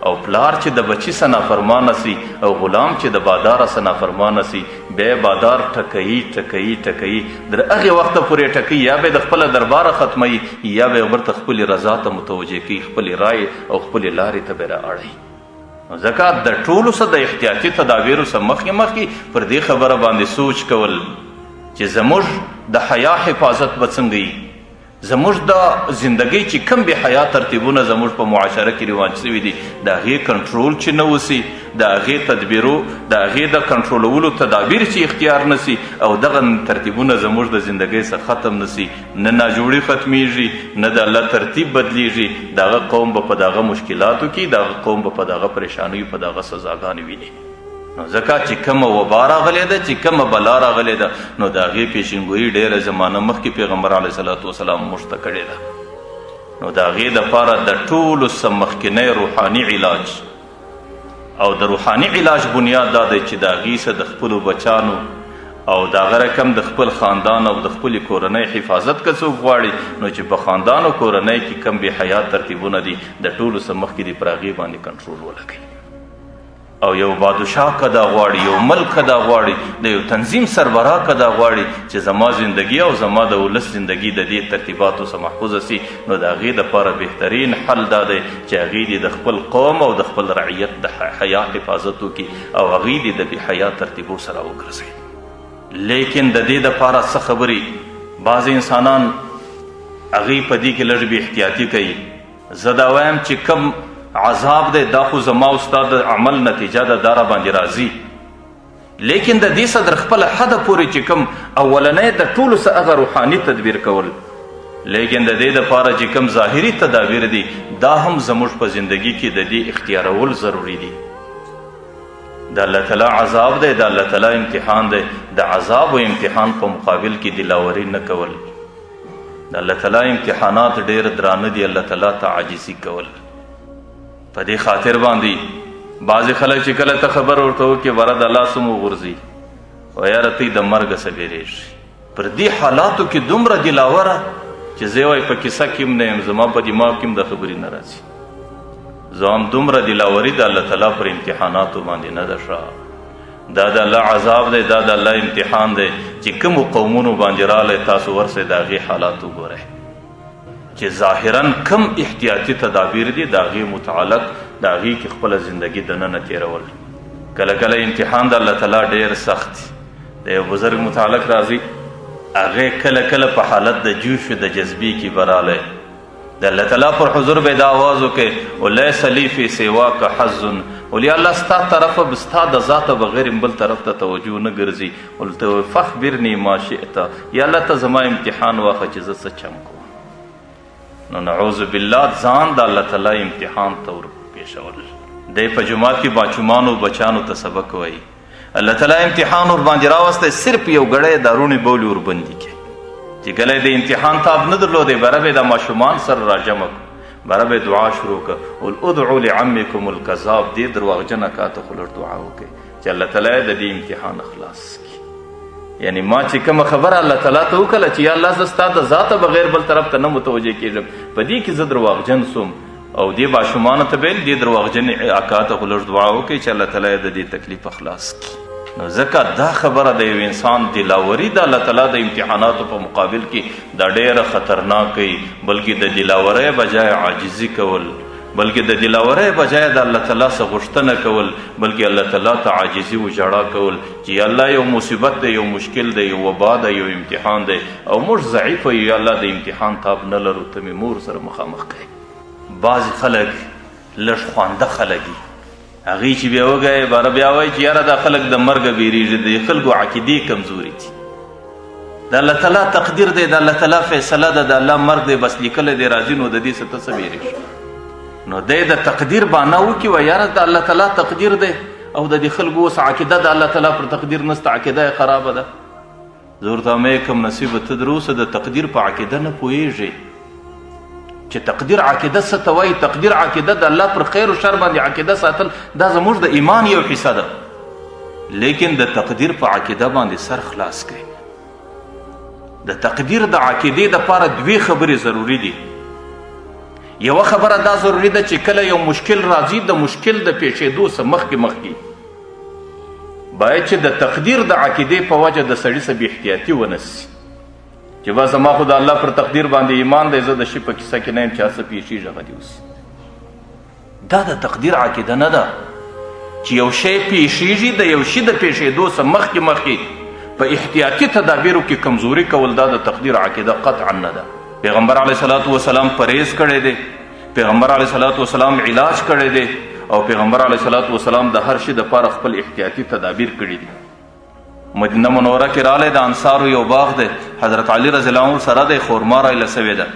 Speaker 1: او پلار چې د بچي څه نافرمانه سي، او غلام چې د باداره څه نافرمانه سي، بیا بادار ټکوي ټکوي ټکوي تر هغې وخته پورې ټکوي، یا به د خپله درباره ختموي، یا به یې ورته خپلې رضا ته متوجه کوي، خپلې رای او خپلې لارې ته به یې رااړوي. نو ځکه د ټولو څه د احتیاطي تدابیرو څه مخکې پر دې خبره باندې سوچ کول چې زموږ د حیا حفاظت به څنګه وي، زموږ د زندګۍ چې کم بې حیا ترتیبونه زموږ په معاشره کې رواج شوي دي، د هغې کنټرول چې نه وسي، د هغې تدبیرو د هغې د کنټرولولو تدابیر چې اختیار نه سي، او دغه ترتیبونه زموږ د زندګۍ څخه ختم نه سي، نه ناجوړي ختمیږي، نه د الله ترتیب بدلیږي، دغه قوم به په دغه مشکلاتو کې، دغه قوم به په دغه پریشانیو، په دغه سزاګانې ویني. نو ځکه چې کومه وبا راغلې ده، چې کومه بلا راغلې ده، نو د هغې پیشنګویي ډېره زمانه مخکې پیغمبر علیه صلات وسلام موږ ته کړې ده. نو د هغې دپاره د ټولو څه مخکینی روحاني علاج، او د روحاني علاج بنیاد دا دی چې د هغې څه د خپلو بچانو او د هغه رقم د خپل خاندان او د خپلې کورنۍ حفاظت که څوک غواړي، نو چې په خاندان او کورنۍ کې کم بې حیا ترتیبونه دي، د ټولو څه مخکې دي پر هغې باندې کنټرول ولګوي. او یو بادشاه که دا غواړي، یو ملک که دا غواړي، د یو تنظیم سربراه که دا غواړي چې زما زندگی او زما د ولس زندگی د دې ترتیباتو څخه محفوظه سي، نو د هغې دپاره بهترین حل دا دی چې هغې دې د خپل قوم او د خپل رعیت د حیا حفاظت وکړي، او هغې دې د بې حیا ترتیبو سره وګرځوي. لیکن د دې دپاره څه خبرې بعضې انسانان هغې په دې کې لږ بې احتیاطي کوي. زه دا وایم چې کم عذاب دی دا خو زما او ستا د عمل نتیجه ده، دا را باندې راځي، لیکن د دې څه در خپله حده پورې چې کوم اولنی د ټولو څه هغه روحاني تدبیر کول، لیکن د دې دپاره چې کوم ظاهري تدابیر دي دا هم زموږ په زندگی کې د دې اختیارول ضروري دي. د الله تعالی عذاب دی، د الله تعالی امتحان دی، د عذاب و امتحان په مقابل کې دلاوري نه کول. د الله تعالی امتحانات ډیر درانه دي، الله تعالی ته عاجزي کول. په دې خاطر باندې بعضې خلک چې کله ته خبر ورته وکړې وره د الله څه مو غورځي و یاره تی د مرګه څه بیریږي. پر دې حالاتو کې دومره دلاوره چې زه وایي په کیسه کې هم نه یم، زما په دماغ کې هم د خبرې نه راځي. زه هم دومره دلاوري د الله تعالی پر امتحاناتو باندې نه ده ښه. دا د الله عذاب دی، دا د الله امتحان دی چې کومو قومونو باندې رالی تاسو ورسئ د هغې حالات وګورئ چې ظاهرا کم احتیاطي تدابیر دي د هغې متعلق د هغې کې خپله زندگی دننه تیرول. کله کله امتحان د الله تعالی ډیر سخت دی. د یو بزرګ متعلق راځي هغې کله کله په حالت د جوش د جذبې کې برالی د الله تعالی پر حضور به دا آواز وکړي ولیس لی فی سواک حظ، ولی الله ستا طرفه ستا د ذاته بغیر بل طرف ته توجه نه ګرځي. ولته فخبرني ما شئت، یا الله ته زما امتحان واخه چې زه څه چم کوم. نو نعوذ بالله ځان د الله تعالی امتحان ته ورپېښول. دی په جومات کې باچومانو بچانو ته سبق وایي، الله تعالی امتحان ور باندې راوستی، صرف یو ګړی دارونې بولې وربندي کړي چې کله د امتحان تاب نه درلودی بره به د ماشومان سره راجمع کړو، بره به دعا شروع کړه ول ادعو لعمکم الکذاب. دې درواغجن اکا ته خو لږ دعا وکړئ چې الله تعالی د دې امتحان خلاص کړي. یعنی ما چې کومه خبره الله تعالی ته وکړله چې یا الله زه ستا د ذاته بغیر بل طرف ته نه متوجه کېږم، په دې کې زه درواغجن سوم. او دې ماشومانو ته ویل دې درواغجن اکا ته خو لږ دعا وکړئ چې الله تعالی د دې تکلیفه خلاص کړي. نو ځکه دا خبره د یو انسان دلاوري د الله تعالی د امتحاناتو په مقابل کې دا ډیره خطرناکه وي، بلکې د دلاورۍ بجای عاجزي کول، بلکې د دلاورۍ بجای د الله تعالی څخه غوښتنه کول، بلکې الله تعالی ته عاجزي و ژړا کول چې الله یو مصیبت دی، یو مشکل دی، یو وبا دی، یو امتحان دی او موږ ضعیف یو، یا الله د امتحان تاب نه لرو، ته مې مور سره مخامخ کوي. بعضې خلک لږ خوانده خلک دي، هغې چې بیا وګایې باره بیا وایي چې یاره دا خلک د مرګه بیریږي، د خلکو عقیدې کمزوري دي. د الله تعالی تقدیر دی، د الله تعالی فیصله ده، د الله مرګ دی بس لیکلی دی راځي، نو د دې څه ته څه بیریږي. نو دی د تقدیر بهانه وکړي وایي یاره د الله تعالی تقدیر دی او د دې خلکو اوس عقیده د الله تعالی پر تقدیر نسته، عقیده یې خرابه ده. زه ورته وایم کوم نصیبه ته در اوسه د تقدیر په عقیده نه پوهېږې چې تقدیر عقیده څه ته وایي. تقدیر عقیده د الله پر خیر و شر باندې عقیده ساتل دا زموږ د ایمان یو حصه ده، لیکن د تقدیر په عقیده باندې سر خلاص کړئ. د تقدیر د عقیدې دپاره دوې خبرې ضروري دي. یوه خبره دا ضروري ده چې کله یو مشکل راځي د مشکل د پیښېدو څه مخکې باید چې د تقدیر د عقیدې په وجه د سړي څه بې احتیاطي ونه سي چې بس زما خو د الله پر تقدیر باندې ایمان دی، زه د شي په کیسه کې نه یم چې هر څه پیښېږي هغه دې اوسي. دا د تقدیر عقیده نه ده چې یو شی پیښېږي، د یو شي د پیښېدو څه مخکې په احتیاطي تدابیرو کې کمزوري کول دا د تقدیر عقیده قطعا نه ده. پیغمبر علیه صلات وسلام پرهیز کړی دی، پیغمبر علیه صلات وسلام علاج کړی دی او پیغمبر علیه صلات وسلام د هر شي دپاره خپل احتیاطي تدابیر کړي دي. مدینه منوره کې رالی د انصارو یو باغ دی، حضرت علی رضی الله عنه سره دی، خورما رایله سوې ده.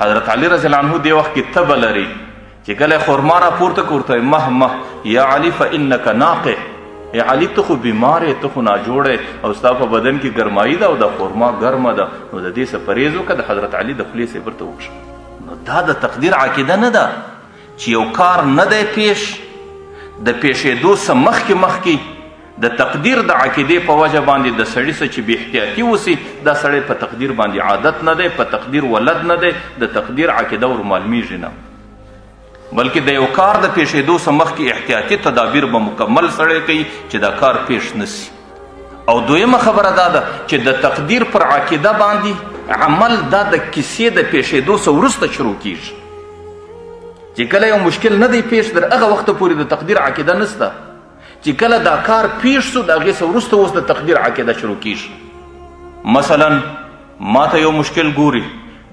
Speaker 1: حضرت علی رضی الله عنه دې وخت کې تبه لري چې کله خورما راپورته کړو ورته مه یا علی فانک ناقع، ای علی ته خو بیمار یې، ته خو ناجوړی او ستا په بدن کې ګرمایي ده او د خورما ګرمه ده، نو د دې څه پرهیز وکړه، د حضرت علی د خولې صبر ته وکړه. نو دا د تقدیر عقیده نه ده چې یو کار نه دی پیښ د پیښېدو څه مخکې د تقدیر د عقیدې په وجه باندې د سړي څه چې بې احتیاطي وسي، دا سړی په تقدیر باندې عادت نه دی، په تقدیر ولد نه دی، د تقدیر عقیده ور معلومیږي نه، بلکې د یو کار د پیښېدو څه مخکې احتیاطي تدابیر به مکمل سړی کوي چې دا کار پیښ نسي. او دویمه خبره دا ده چې د تقدیر پر عقیده باندې عمل دا د کیسې د پیښېدو څه وروسته شروع کیږي، چې کله یو مشکل نه دی پیښ در هغه وخته پورې د تقدیر عقیده نسته، چې کله دا کار پیښ سو د هغې څه وروسته اوس د تقدیر عقیده شروع کیږي. مثلا ما ته یو مشکل ګوري،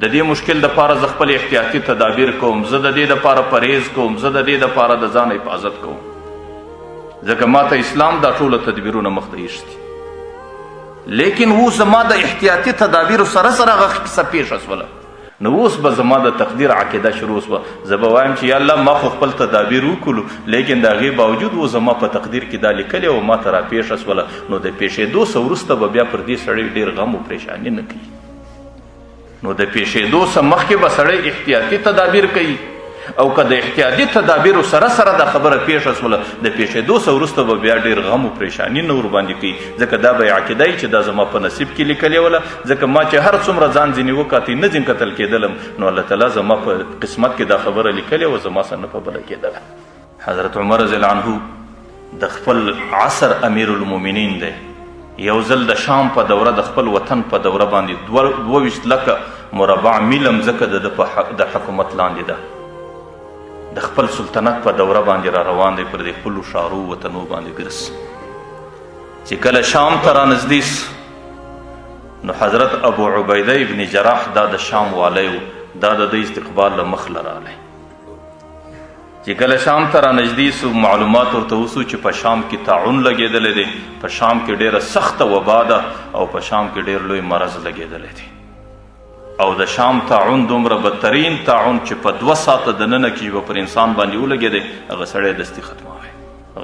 Speaker 1: د دې مشکل دپاره زه خپل احتیاطي تدابیر کوم، زه د دې دپاره پرهیز کوم، زه د دې دپاره د ځان حفاظت کوم، ځکه ما ته اسلام دا ټوله تدبیرونه مخ ته ایښتي. لیکن اوس زما د احتیاطي تدابیرو سره هغه کیسه پیښه سوله نو اوس به زما د تقدیر عقیده شروع شوه. زه به وایم چې یا الله ما خو خپل تدابیر وکړو لیکن د هغې باوجود و زما په تقدیر کې دا لیکلې او ما ته راپېښه شوله. نو د پېښېدو څه وروسته به بیا پر دې سړی ډېر غم و پریشاني نه کوي. نو د پېښېدو څه مخکې به سړی احتیاطي تدابیر کوي او که د احتیاطي تدابیرو سره سره دا خبره پیښه شوله د پېښېدو څه وروسته به بیا ډېر غم و پریشاني نه ورباندې کوي. ځکه دا به یې عقیده وي چې دا زما په نصیب کې لیکلې وله. ځکه ما چې هر څومره ځان ځینې وکاتې نه ځین کتل کېدلم نو الله تعالی زما په قسمت کې دا خبره لیکلې وه زما سره نه په بله کېدله. حضرت عمر رضی الله عنه د خپل عصر امیر المؤمنین دی. یو ځل د شام په دوره د خپل وطن په دوره باندې 22 لکه مربع میل مځکه د حکومت لاندې ده. د خپل سلطنت په دوره باندې را روان دی پر د خپلو ښارو وطنو باندې ګرځي. چې کله شام ته رانږدې نو حضرت ابو عبیده ابن جراح دا د شام والی و. دا د دوی استقبال له مخله رالی. چې کله شام ته رانږدې سو معلومات ورته وسو چې په شام کې طاعون لګېدلی دی. په شام کې ډېره سخته وبا ده او په شام کې ډېر لوی مرض لګېدلی دی. او د شام طاعون دومره بدترین طاعون چې په 2 ساعته دننه کې به پر انسان باندې ولګېدی هغه سړی دستي ختموي.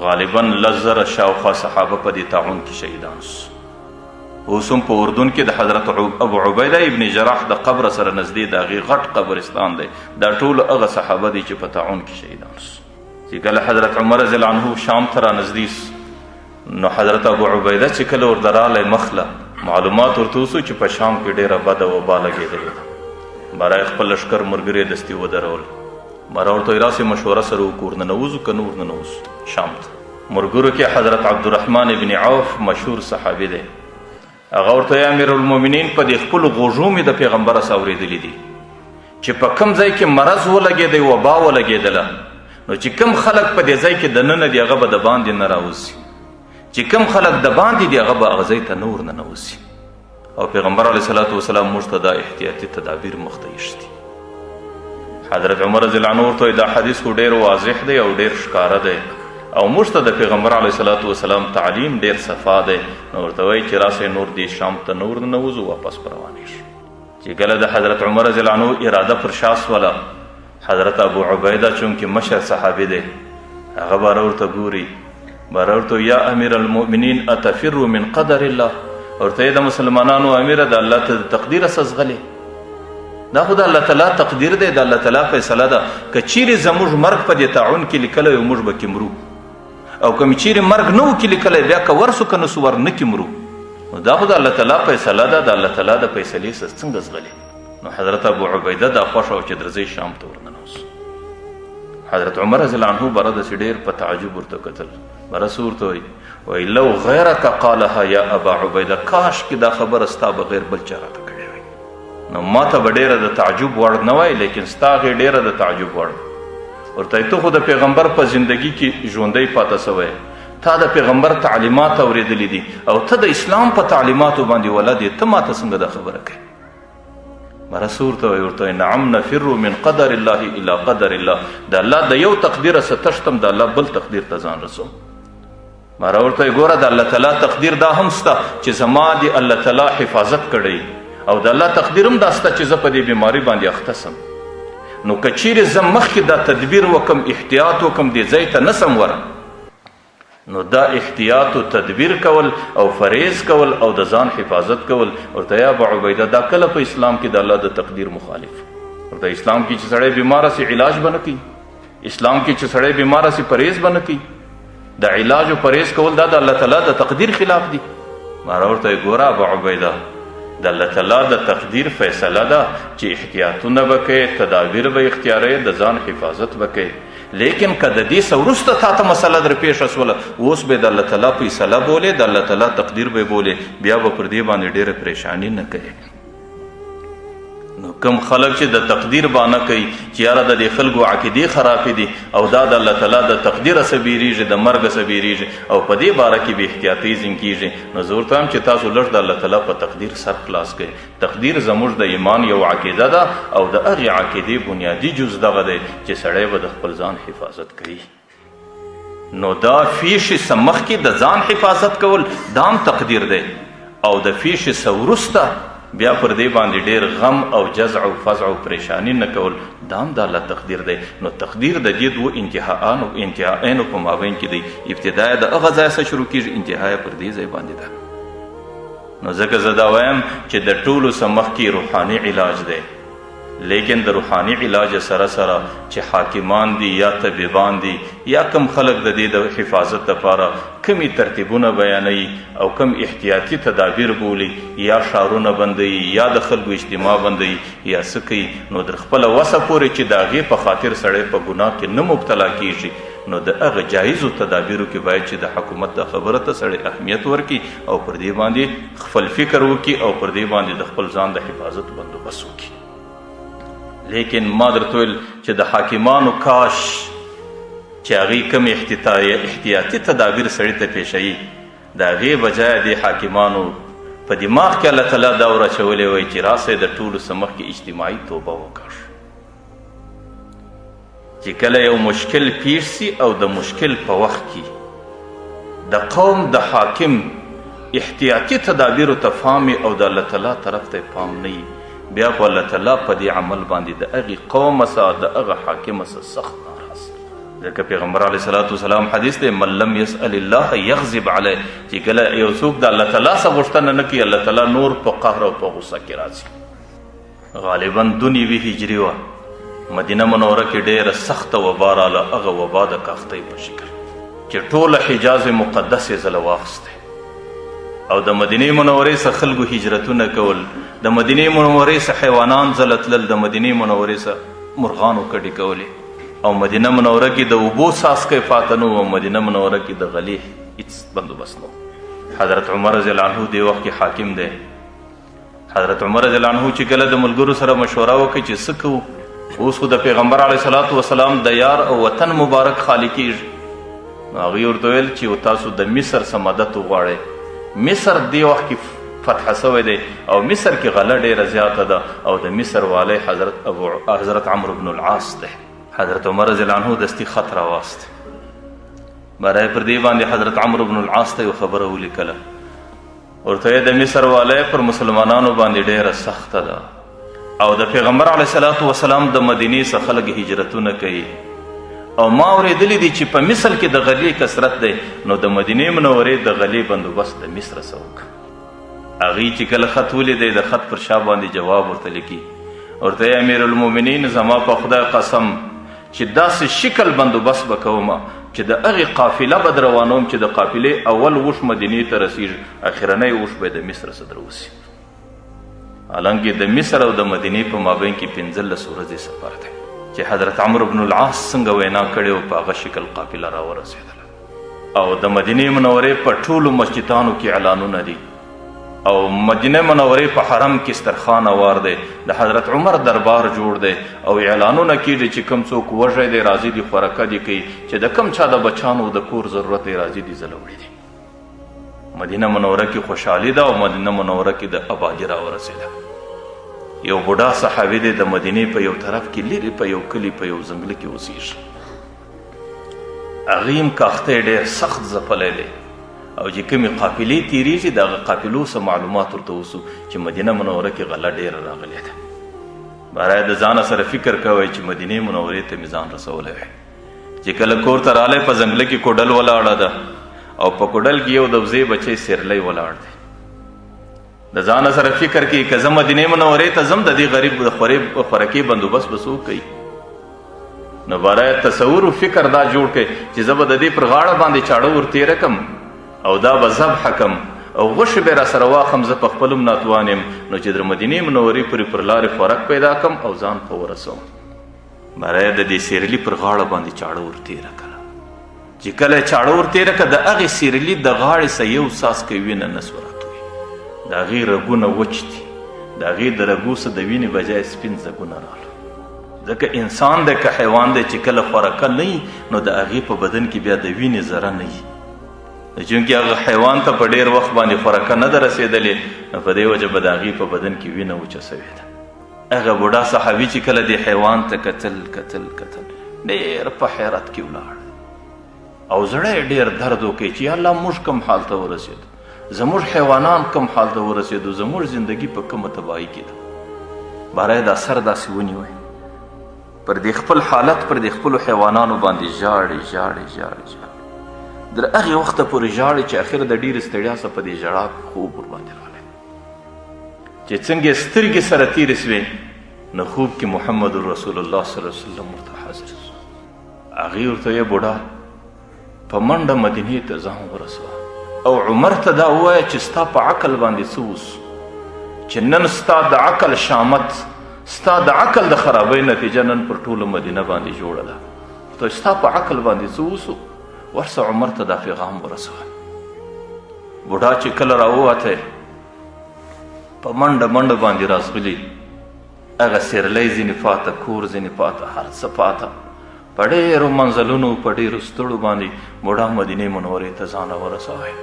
Speaker 1: غالبا 10,000 شاوخوا صحابه په دې طاعون کې شهیدان سو. اوس هم په اردن کې د حضرت ابو عبیده ابن جراح د قبر سره نږدې د هغې غټ قبرستان دی. دا ټول هغه صحابه دي چې په طاعون کې شهیدان سو. چې کله حضرت عمر رضی الله عنه شام ته رانږدې نو حضرت ابو عبیده چې کله ورته رالی مخله معلومات ورته وسو چې په شام کې ډېره بده وبا لګېدلې ده. برای خپل لښکر ملګري دستي ودرول. باره ورته وایي راسئ مشوره سره وکړو ورننوځو که نه ورننوځو شام ته. ملګرو کې حضرت عبدالرحمن ابن عوف مشهور صحابي دی. هغه ورته وایي امیر المؤمنین په دې خپلو غوږو مې د پیغمبر څه اورېدلي دي چې په کوم ځای کې مرض ولګېدی وبا ولګېدله نو چې کوم خلک په دې ځای کې دننه دي هغه به د باندې نه راوځي. چې کوم خلک د باندې دي هغه به هغه ځای ته نه ورننوځي. او پیغمبر علیه صلات وسلام موږ ته دا احتیاطي تدابیر مخ ته ایښتي. حضرت عمر رضی الله عنه ورته دا حدیث خو ډېر واضح دی او ډېر ښکاره دی او موږ ته د پیغمبر علیه صلات وسلام تعلیم ډېر صفا دی. نو ورته وایي چې راسئ نور دې شام ته نه ورننوځو واپس پر روانېږو. چې کله د حضرت عمر رضی الله عنه اراده پر شا سوله حضرت ابو عبیده چونکې مشر صحابي دی هغه باره ورته ګوري. باره ورته یا امیر المؤمنین اتفر من قدر الله. ورته د مسلمانانو امیره د الله ته د تقدیره څه ځغلې. دا خو د الله تعالی تقدیر دی د الله تعالی فیصله ده. که چیرې زموږ مرګ په دې طاعون کې لیکلی وي موږ به کې مرو او که چیرې مرګ نه و کې لیکلی بیا که ورسو که نه سو ور نه کې مرو. نو دا خو د الله تعالی فیصله ده د الله تعالی د فیصلې څنګه ځغلې. نو حضرت ابو عبیده دا خوښه وه چې درځئ شام ته ورننوځو. حضرت عمر رضی الله عنه بره داسې ډېر په تعجب ورته کتل. بره څه ورته وایي لو غیرک قالها یا ابا عبیده کاش کې دا خبره ستا بغیر بل چا راته کړې وای. نو ما ته به ډېره د تعجب وړ نه وای لیکن ستا هغې ډېره د تعجب وړ. ورته ته خو د پیغمبر په زندگی کې ژوندی پاته سوی. تا د پیغمبر تعلیمات اورېدلی دي او ته د اسلام په تعلیماتو باندې ولد یې. ته ما ته څنګه دا خبره کوې. مرسه ورته وایي ورته نعم نفر من قدر الله الى قدر الله. د الله د یو تقدیره څه تښتم د الله بل تقدیر ته ځان رسوم. ماره ورته ګوره د الله تعالی تقدیر دا هم شته چې زما د الله تعالی حفاظت کړی او د الله تقدیر هم دا شته چې زه په دې بیماري باندې اخته سم. نو که چیرې زه مخکې دا تدبیر وکم احتیاط وکم دې ځای ته نه سم ورم نو دا احتیاط و تدبیر کول او فریض کول او د ځان حفاظت کول. ورته یا ابو عبیده دا کله په اسلام کې د الله د تقدیر مخالف. ورته اسلام کې چې سړی بیماره سي علاج به نه کوي. اسلام کې چې سړی بیماره سي پرهیز به نه کوي. د علاج او پرهیز کول دا د الله تعالی د تقدیر خلاف دي. ماره ورته ګوره ابو عبیده د الله تعالی د تقدیر فیصله ده چې احتیاطونه به کوې تدابیر به اختیاروې د ځان حفاظت به کوې. لیکن که د دې څه وروسته تا ته مسله در پیښه سوله اوس به د الله تعالی فیصله بولې د الله تعالی تقدیر به بولې بیا به پر دې باندې ډېره پریشاني نه کوې. نو کوم خلک چې د تقدیر بانه کوي چې یاره د دې خلکو عقیدې خرابې دي او دا د الله تعالی د تقدیره څه بیریږي د مرګه څه بیریږي او په دې باره کې بې احتیاطي ځین کېږي. نو زه ورته وایم چې تاسو لږ د الله تعالی په تقدیر سر خلاص کړئ. تقدیر زموږ د ایمان یو عقیده ده او د هغې عقیدې بنیادي جز دغه دی چې سړی به د خپل ځان حفاظت کوي. نو دا فیش څه مخکې د ځان حفاظت کول دا هم تقدیر دی او د فیش څه وروسته بیا پر دې باندې ډېر غم او جزع او فزع او پریشانی نه کول دا هم د الله تقدیر دی. نو تقدیر د دې دوه انتهاءینو په مابین کې دی. ابتدا د هغه ځای څخه شروع کېږي، انتها یې پر دې ځای باندې ده. نو ځکه زه دا وایم چې د ټولو څه مخکې روحاني علاج دی، لیکن د روحاني علاج سره سره چې حاکمان دي یا طبیبان دي یا کم خلک د دې د حفاظت لپاره کمی ترتیبونه بیانوي او کم احتیاطي تدابیر بولي، یا ښارونه بندوي یا د خلکو اجتماع بندوي یا څه کوي، نو در خپله وسه پورې چې د هغې په خاطر سړی په ګناه کې نه مبتلا کیږي، نو د هغه جایزو تدابیرو کې باید چې د حکومت د خبره ته سړی اهمیت ورکړي او پر دې باندې خپل فکر وکړي او پر دې باندې د خپل ځان د حفاظت بندوبست وکړي. لیکن ما درته ویل چې د حاکمانو کاش چې هغوی کوم احتیاطي تدابیر سړي ته پیښوي، د هغې بجایه د حاکمانو په دماغ کې الله تعالی دا ور اچولی وی چې راسئ د ټولو څه مخکې اجتماعي توبه وکړو. چې کله یو مشکل پیښ سي او د مشکل په وخت کې د قوم د حاکم احتیاطي تدابیرو ته پام او د الله تعالی طرف ته پام نه وي، بیا خو الله تعالی په دې عمل باندې د هغې قوم څخه د هغه حاکم څخه سخت ناراض. ځکه پیغمبر علیه صلات وسلام حدیث دی من لم یسأل الله یغضب علیه، چې کله یو څوک د الله تعالی څخه غوښتنه نه کوي، الله تعالی نور په قهر او په غصه کې راځي. غالبا دنیوي هجري وه، مدینه منوره کې ډېره سخته وبا راله، هغه وبا د کاختۍ په شکل چې ټوله حجاز مقدس یې ځله واخیستی او د مدینې منورې څخه خلکو هجرتونه کول، د مدینې منورې څخه حیوانان ځله تلل، د مدینې منورې څخه مرغانو کډې کولې، او مدینه منوره کې د اوبو څاڅکی پاته نه و، او مدینه منوره کې د غلې هېڅ بندوبست نه و. حضرت عمر رضی الله عنه دې وخت کې حاکم دی. حضرت عمر رضی الله عنه چې کله د ملګرو سره مشوره وکړي چې څه کوو، اوس خو د پیغمبر علیه صلات وسلام د یار او وطن مبارک خالی کېږي، نو هغوی ورته ویل چې تاسو د مصر څه مدد وغواړئ. مصر دې وخت کې فتح شوی دی او مصر کې غله ډېره زیاته ده او د مصر والی حضرت عمرو بن العاص دی. حضرت عمر رضی الله عنه دستي خط راواست، برای پر دې باندې حضرت عمرو بن العاص ته یو خبره ولیکله، ورته یې د مصر والی پر مسلمانانو باندې ډېره سخته ده او د پیغمبر علیه صلات وسلام د مدینې څخه خلک هجرتونه کوي، او ما اورېدلی دي چې په مصر کې د غلې کثرت دی، نو د مدینې منورې د غلې بندوبست د مصر څخه وکړه. هغوی چې کله خط ولیدی د خط پر شا باندې جواب ورته لیکي، ورته یې امیر المؤمنین زما په خدای قسم چې داسې شکل بندوبست به کومه چې د هغې قافله به روانوم چې د قافلې اول وش مدینې ته رسیږي، اخرنی وش به د مصر څخه دروسي. حالانکې د مصر او د مدینې په مابین کې 15 ورځې سفر دی چې حضرت عمرو بن العاص څنګه وینا کړې او په هغه شکل قافله راورسېدله. او د مدینې منورې په ټولو مسجدانو کې اعلانونه دي، او مدینه منورې په حرم کې سترخان وار دی، د حضرت عمر دربار جوړ دی او اعلانونه کېږي چې کوم څوک وږی دی راځي دي خوراکه دي کوي، چې د کوم چا د بچانو د کور ضرورت دی راځي دي ځله وړي دي. مدینه منوره کې خوشحالي ده او مدینه منوره کې د آبادي راورسېده. یو بوډا صحابي دی د مدینې په یو طرف کې لرې په یو کلي په یو ځنګله کې اوسېږي، هغې هم کاختی ډېر سخت ځپلی دی، او چې کومې قافلې تېرېږي د هغه قافلو څه معلومات ورته وسو چې مدینه منوره کې غله ډېره راغلې ده. برای د ځانه سره فکر کوئ چې مدینې منورې ته مې ځان رسولی وی، چې کله کور ته رالی په ځنګله کې کوډل ولاړه ده او په کوډل کې یو د وزې بچی سیرلی ولاړ دی. د ځانه سره فکر کوي که زه مدینې منورې ته ځم د دې غریب د خوراکي بندوبست به څوک کوي؟ نو برای تصور و فکر دا جوړ کړئ چې زه به د دې پر غاړه باندې چاړه ورتېره کړم او دا به ذبح کم او غوښې به را سره واخم، زه په خپل هم ناتوان یم، نو چې د مدینې منورې پورې پر لارې خوراک پیدا کم او ځان په ورسوم. برای د دې سیرلي پر غاړه باندې چاړه ورتېره کړه، چې کله چاړه ورتېره کړه د هغې سیرلي د غاړې څه یو څاڅکی وینه نه سوه راتوی، د هغې رګونه وچ دي، د هغې د رګو څه د وینې بجای سپین ځګونه رالو. ځکه انسان دی که حیوان دی چې کله خوراکه نه وي نو د هغې په بدن کې بیا د وینې ذره نه وي، چونکې هغه حیوان ته په ډېر وخت باندې خوراکه نه ده رسېدلې، نو په دې وجه به د هغې په بدن کې وینه وچه سوې ده. هغه بوډا صحابي چې کله دې حیوان ته کتل ډېر په حیرت کې ولاړ او زړه یې ډېر درد وکړي چې یا الله موږ کوم حال ته ورسېدو. زموږ حیوانان کم حال ته ورسېدو، زموږ زندگی په کومه تباهي کې ده. باره دا سر داسې ونیوئ، پر دې خپل حالت پر دې خپلو حیوانانو باندې ژاړي ژاړي ژاړي ژاړي، در هغې وخته پورې ژاړي چې اخر د ډېرې ستړیا څخه په دې ژړا خوب ورباندې راغلی، چې څنګه یې سترګې سره تېرې سوې نو خوب کې محمد رسول الله صلی الله علیه وسلم ورته حاضر شو. هغې ورته یې بوډا په منډه مدینې ته ځان ورسوه او عمر ته دا ووایه چې ستا په عقل باندې څه وسو، چې نن ستا د عقل شامت، ستا د عقل د خرابۍ نتیجه نن پر ټوله مدینه باندې جوړه ده. ورته ستا په عقل باندې څه وسو، ورسه عمر ته دا پیغام ورسوه. بوډا چې کله راووتی په منډه منډه باندې رازغلي، هغه سیرلی ځینې پاته، کور ځینې پاته، هر څه پاته، په ډېرو منزلونو په ډېرو ستړو باندې بوډا مدینې منورې ته ځان ورسوی.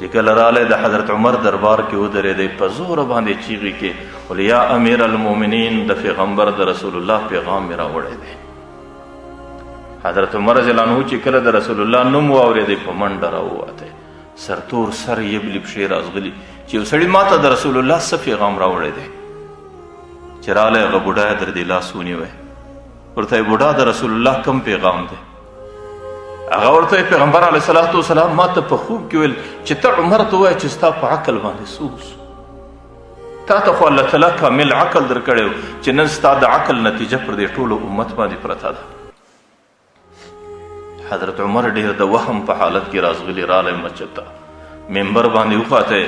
Speaker 1: چې کله رالی د حضرت عمر دربار کې ودرېدی، په زوره باندې چیغې کې ول یا امیر المؤمنین، د پیغمبر د رسول الله پیغام مې راوړی دی. حضرت عمر رضی الله عنه چې کله د رسول الله نوم واورېدی په منډه راووتی، سرتور سر یبلي پښې رازغلي چې یو سړي ماته د رسول الله څه پیغام راوړی دی. چې رالی هغه بوډا یې در دې لاس ونیوی، ورته یې بوډا د رسول الله کم پیغام دی؟ هغه ورته پیغمبر علیه صلات وسلام ما ته په خوب کې ویل چې ته عمر ته ووایه چې ستا په عقل باندې څه وسو، تا ته خو الله تعالی کامل عقل در کړی و چې نن ستا د عقل نتیجه پر دې ټولو امت باندې پرته ده. حضرت عمر ډېر د وهم په حالت کې رازغلي، رالی مسجد ته، منبر باندې وخواتی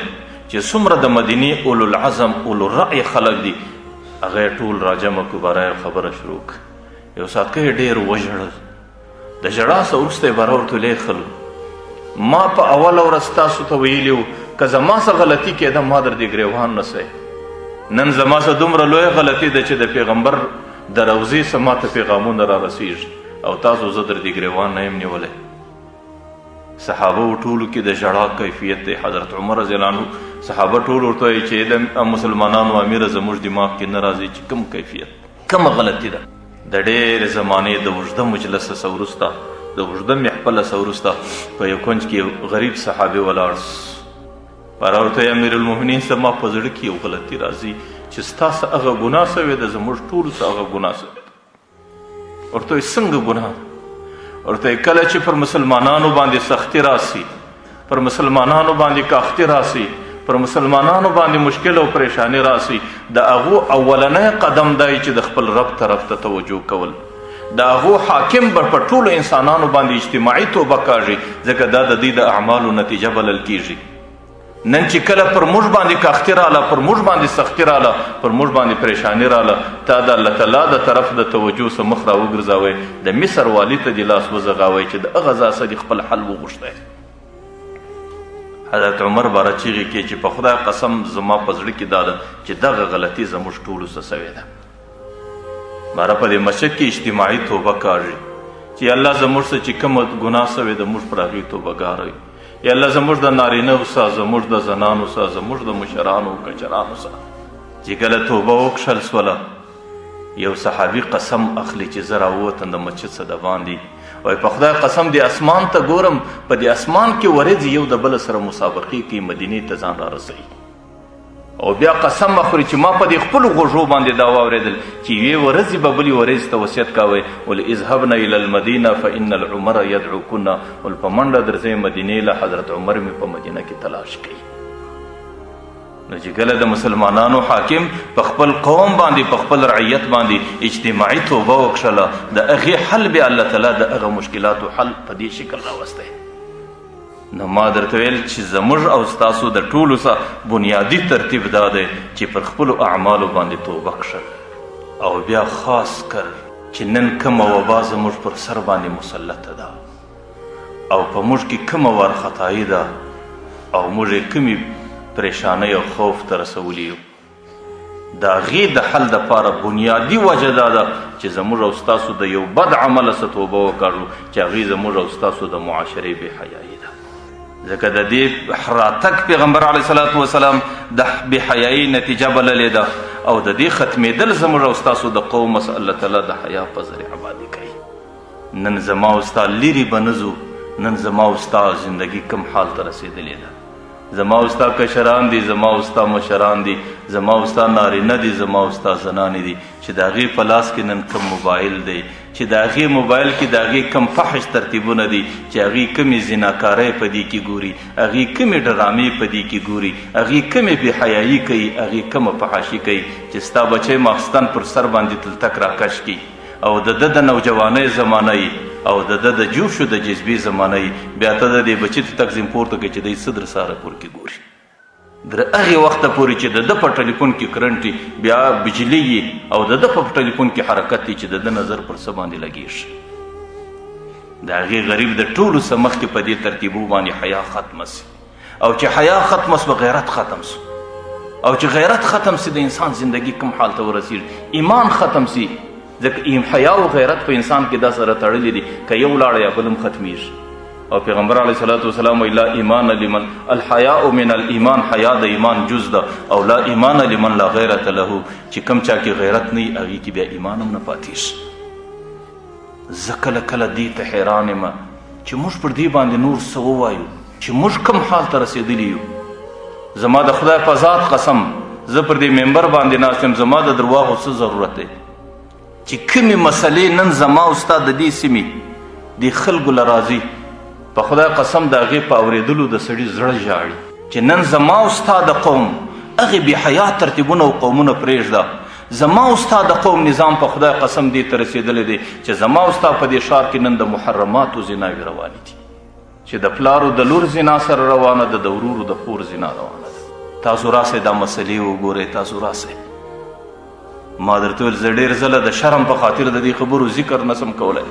Speaker 1: چې څومره د مدینې اولو العزم اولو الرأی خلک دي، هغه یې ټول راجمع کړو، باره خبره شروع کړه. یو ساعت کې ډېر وژړل، د ژړا څه وروسته یې باره ورته ویلی خلکو ما په اوله ورځ تاسو ته ویلي وو که زما څه غلطي کېده ما در دې ګریوان نسی، نن زما څه دومره لویه غلطي ده چې د پیغمبر د روضې څه ما ته پیغامونه را رسېږي او تاسو زه در دې ګریوان نه یم نیولی. صحابه ټولو کې د ژړا کیفیت دی. حضرت عمر رضی الله عنه صحابه ټول ورته وایي چې د مسلمانانو امیره زموږ دماغ کې نه راځي چې کوم کیفیت کومه غلطي ده. د ډېرې زمانې د اوږده مجلس څخه وروسته، د اوږده محفله څخه وروسته په یو کونج کې یو غریب صحابي ولاړ سو، باره ورته یې امیر المؤمنین زما په زړه کې یو غلطي راځي چې ستا څه هغه ګناه سوې ده، زموږ ټولو څه هغه ګناه سوې ده. ورته وایي څنګه ګناه ده؟ ورته یې کله چې پر مسلمانانو باندې سختي راسي، پر مسلمانانو باندې کاختي راسي، پر مسلمانانو باندې مشکل او پریشانی راسي، د هغو اولنی قدم دی چې د خپل رب طرف ته توجه کول. د هغو حاکم به په ټولو انسانانو باندې اجتماعي توبه کاږي، ځکه دا د دې د اعمالو نتیجه بلل کیږي. نن چې کله پر موږ باندې کاختي راله، پر موږ باندې سختي راله، پر موږ باندې پریشانی راله، تا د الله تعالی د طرف د توجه څخه مخ را وګرځوئ، د مصر والي ته دې لاس وځغاوئ چې د هغه ځای څخه دې خپل حل وغوښتی. حضرت عمر باره چیغې کې چې په خدای قسم زما په زړه کې دا ده چې دغه غلطي زموږ ټولو څه سوې ده. باره په دې مسجد کې اجتماعي توبه کاږي چې الله زموږ څه چې کومه ګناه سوې ده موږ پر هغې توبهګار وي. یا الله زموږ د نارینه څه، زموږ د زنانو څه، زموږ د مشرانو کچرانو څه چې کله توبه وکښل سوله، یو صحابي قسم اخلي چې زه راووتم د مسجد څه د باندې، وایي په خدای قسم دې اسمان ته ګورم، په دې اسمان کې ورځې یو د بله سره مسابقې کوي مدینې ته ځان را رسوي، او بیا قسم اخوري چې ما په دې خپلو غوږو باندې دا واورېدل چې یوې ورځې به بلې ورځې ته وصیت کوئ ول اذهبن الى المدینه فان العمر یدعوکن، ول په منډه درځئ مدینې له، حضرت عمر مې په مدینه کې تلاش کوي. نو چې کله د مسلمانانو حاکم په خپل قوم باندې، په خپل رعیت باندې اجتماعي توبه وکښله، د هغې حل بیا الله تعالی د هغه مشکلاتو حل په دې شکل راوستی. نو ما درته ویل چې زموږ او ستاسو د ټولو څخه بنیادي ترتیب دا دی چې پر خپلو اعمالو باندې توبه کښل، او بیا خاص کر چې نن کومه وبا زموږ پر سر باندې مسلطه ده او په موږ کې کومه وارخطایي ده او موږ یې کومې پریشانۍ او خوف ته رسولي یو، د هغې د حل دپاره بنیادي وجه دا ده چې زموږ او ستاسو د یو بد عمله څه توبه وکړو چې هغې زموږ او ستاسو د معاشرې بې حیایي ده. ځکه د دې راتګ پیغمبر علیه صلات وسلام د بې حیایي نتیجه بللې ده، او د دې ختمېدل زموږ او ستاسو د قوم څخه الله تعالی د حیا په ذریعه باندې کوي. نن زما او ستا لرې به نه ځو، نن زما او ستا زندګي کوم حال ته رسېدلې ده. زما او ستا کشران دي، زما او ستا مشران دي، زما او ستا نارینه دي، زما او ستا زنانې دي چې د هغې په لاس کې نن کم موبایل دی، چې د هغې موبایل کې د هغې کم فحش ترتیبونه دي، چې هغې کمې زناکارۍ په دې کې ګوري، هغې کمې ډرامې په دې کې ګوري، هغې کمې بېحیایي کوي، هغې کمه فحاشي کوي چې ستا بچی ماخستن پر سر باندې تلتک راکش کي او د ده د نوجوانۍ زمانه یي او د ده د جوشو د جذبې زمانه یي، بیا ته د دې بچي ته تقزیم پورته کوي چې دی څه در ساره کور کې ګوري. در هغې وخته پورې چې د ده په ټلیفون کې کرنټ بیا بجلي یي او د ده په ټلیفون کې حرکت دی چې د ده نظر پر څه باندې لګېږي. د هغې غریب د ټولو څه مخکې په دې ترتیبو باندې حیا ختمه سي، او چې حیا ختمه سوه غیرت ختم سو، او چې غیرت ختم سي د انسان زندگی کوم حال ته ورسېږي، ایمان ختم سي. ځکه حیا او غیرت په انسان کې دا سره تړلي دي، که یو لاړه یا بل هم ختمیږي. او پیغمبر علیه صلات وسلام وایي لا ایمان لمن الحیاء من الایمان، حیا د ایمان جز ده، او لا ایمان لمن لا غیرت له، چې کم چا کې غیرت نه وي هغې کې بیا ایمان هم نه پاتېږي. زه کله کله دې ته حیران یم چې موږ پر دې باندې نور څه ووایو چې موږ کم حال ته رسېدلي یو. زما د خدای په ذات قسم زه پر دې ممبر باندې ناست یم، زما د درواغو څه ضرورت دی چې کومې مسلې نن زما او ستا د دې سیمې دې خلکو له راځي، په خدای قسم د هغې په اورېدلو د سړي زړه ژاړي چې نن زما او ستا د قوم هغې بې حیا ترتیبونه او قومونه پرېږده. زما او ستا د قوم نظام په خدای قسم دې ته رسېدلی دی چې زما او ستا په دې ښار کې نن د محرماتو زناوې روانې دي، چې د پلارو د لور زنا سره روانه ده، د ورورو د خور زنا روانه ده. تاسو راسئ دا مسلې وګورئ، تاسو راسئ. ما درته ویل زه ډېر ځله د شرم په خاطر د دې خبرو ذکر نسم کولی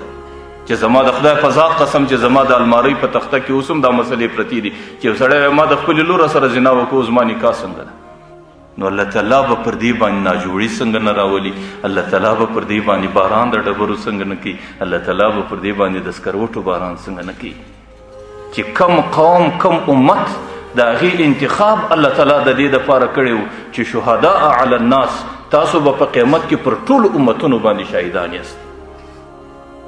Speaker 1: چې زما د خدای په ذات قسم چې زما د المارۍ په تخته کې اوس هم دا مسلې پرتې دي چې یو سړی ما د خپلې لوره سره زنا وکړو، زما نکاح څنګه ده؟ نو الله تعالی به پر دې باندې ناجوړي څنګه نه راولي، الله تعالی به پر دې باندې باران د ډبرو څنګه نه کوي، الله تعالی به پر دې باندې د سکروټو باران څنګه نه کوي. چې کم قوم کم امت د هغې انتخاب الله تعالی د دې دپاره کړی و چې شهداء علی الناس، تاسو به په قیامت کې پر ټولو امتونو باندې شاهدان یاست.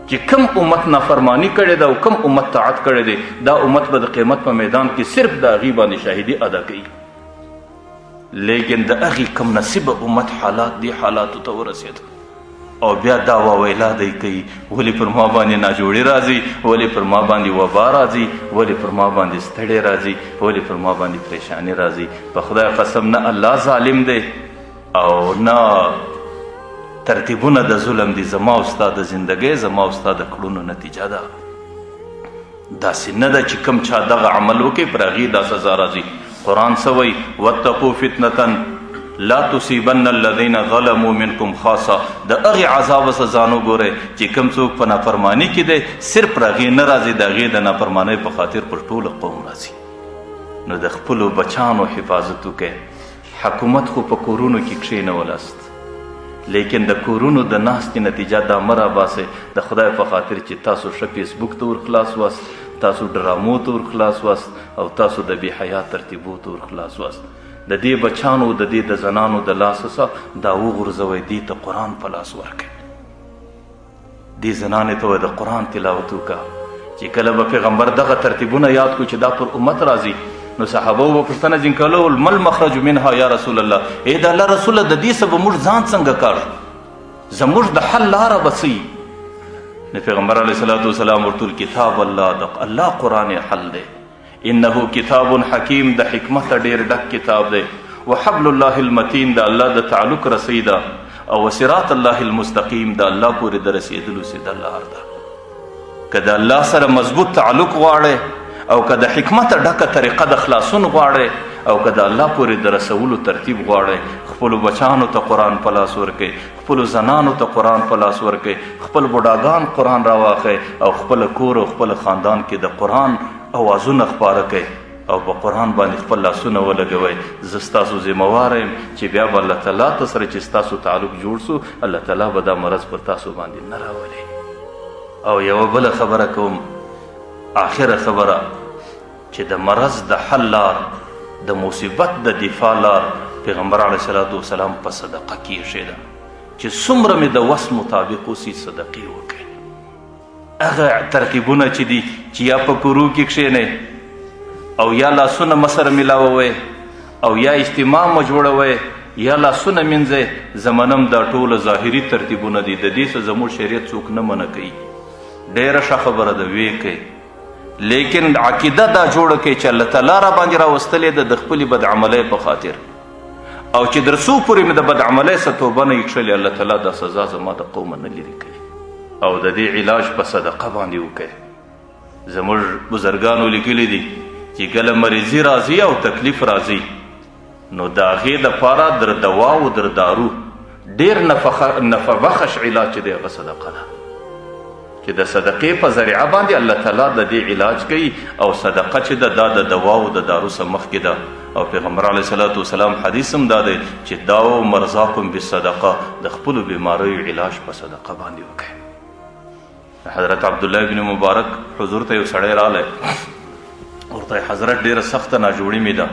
Speaker 1: چې کم امت نافرمانی کړې ده او کم امت طاعت کړی دی، دا امت به د قیامت په میدان کې صرف د هغې باندې شاهدي ادا کوي. لیکن د هغې کم نصیبه امت حالات دې حالاتو ته ورسېد او بیا دا واویلا دی کوي ولې پر ما باندې ناجوړي راځي، ولې پر ما باندې وبا راځي، ولې پر ما باندې ستړی راځي، ولې پر ما باندې پریشانی راځي. په خدای قسم نه الله ظالم دی او نه ترتیبونه د ظلم دي، زما او ستا د زندګۍ زما او ستا د کړنو نتیجه ده. داسې نه ده چې کوم چا دغه عمل وکړي پر هغې دا سزا راځي. قرآن څه وایي؟ واتقوا فتنة لا تصیبن الذین ظلموا منکم خاصه. د هغې عذاب څه ځان وګورئ چې کوم څوک په نافرماني کې دی، صرف پر هغې نه راځي، د هغې د نافرمانۍ په خاطر پر ټوله قوم راځي. نو د خپلو بچانو حفاظت وکړئ. حکومت خو په کورونو کې کښېنولاست، لیکن د کورونو د ناستې نتیجه دا مه راباسئ د خدای په خاطر چې تاسو ښه فیسبوک ته ورخلاص واست، تاسو ډرامو ته ورخلاص واست او تاسو د بې حیا ترتیبو ته ورخلاص واست. د دې بچانو د دې د زنانو د لاسه څه دا وغورځوئ، دې ته قرآن په لاس ورکړئ. دې زنانې ته وایي د قرآن تلاوت وکړه. چې کله به پیغمبر دغه ترتیبونه یاد کړو چې دا پر امت راځي، نو صحابه به پوښتنه ځینې کول مل مخرج منها یا رسول الله، ای د الله رسوله د دې څه به موږ ځان څنګه کاږو، زموږ د حل لاره به څه وي؟ نو پیغمبر علیه صلات وسلام ورته کتاب الله د الله قرآن حل دی، انه کتاب حکیم د حکمت ډېر ډک کتاب دی، وحبل الله المتین د الله د تعلق رسی ده، او صراط الله المستقیم د الله پورې د رسېدلو سیده لار ده. که د الله سره مضبوط تعلق غواړئ او که د حکمت ډکه طریقه د خلاصون غواړئ او که د الله پورې د رسولو ترتیب غواړئ، خپلو بچانو ته قرآن په لاس ورکئ، خپلو زنانو ته قرآن په لاس ورکئ، خپل بوډاګان قرآن راواخئ او خپل کور او خپل خاندان کې د قرآن اوازونه خپاره کئ او په قرآن باندې خپل لاسونه ولګوئ. زه ستاسو ذمهواره یم چې بیا به الله تعالی ته سره چې ستاسو تعلق جوړ سو، الله تعالی به دا مرض پر تاسو باندې نه راولي. او یوه بله خبره کوم، آخره خبره، چې د مرض د حل لار، د مصیبت د دفاع لار پیغمبر علیه صلات وسلام په صدقه کې ایښې ده چې څومره مې د وس مطابق اوسي صدقې وکړئ. هغه ترتیبونه چې دي چې یا په کورو کې کښېنئ او یا لاسونه مسره ملاووئ او یا اجتماع مو جوړوئ یا لاسونه مینځئ. زمنم دا ټوله ظاهري ترتیبونه دي، د دې څه زموږ شریعت څوک نه منع کوي. ډېره ښه خبره ده ویې کوئ، لیکن عقیده دا جوړه کوئ چې الله تعالی را باندې راوستلې ده د خپلې بدعملۍ په خاطر، او چې در څو پورې مې د بدعملۍ څه توبه نه ایښلې الله تعالی دا سزا زما د قومه نه لرې کوي. او د دې علاج په صدقه باندې وکړئ. زموږ بزرګانو لیکلي دي چې کله مریضي راځي او تکلیف راځي نو د هغې دپاره در دوا او در دارو ډېر نفع بخش علاج چې دی هغه صدقه ده، چې د صدقې په ذریعه باندې الله تعالی د دې علاج کوي. او صدقه چې ده دا د دوا او د دارو څه مخکې ده. او پیغمبر علیه صلات وسلام حدیث هم دا دی چې داو مرضاکم بالصدقه، د خپلو بیماریو علاج په صدقه باندې وکړئ. حضرت عبدالله بن مبارک حضور ته یو سړی رالی، ورته حضرت ډېره سخته ناجوړي مې ده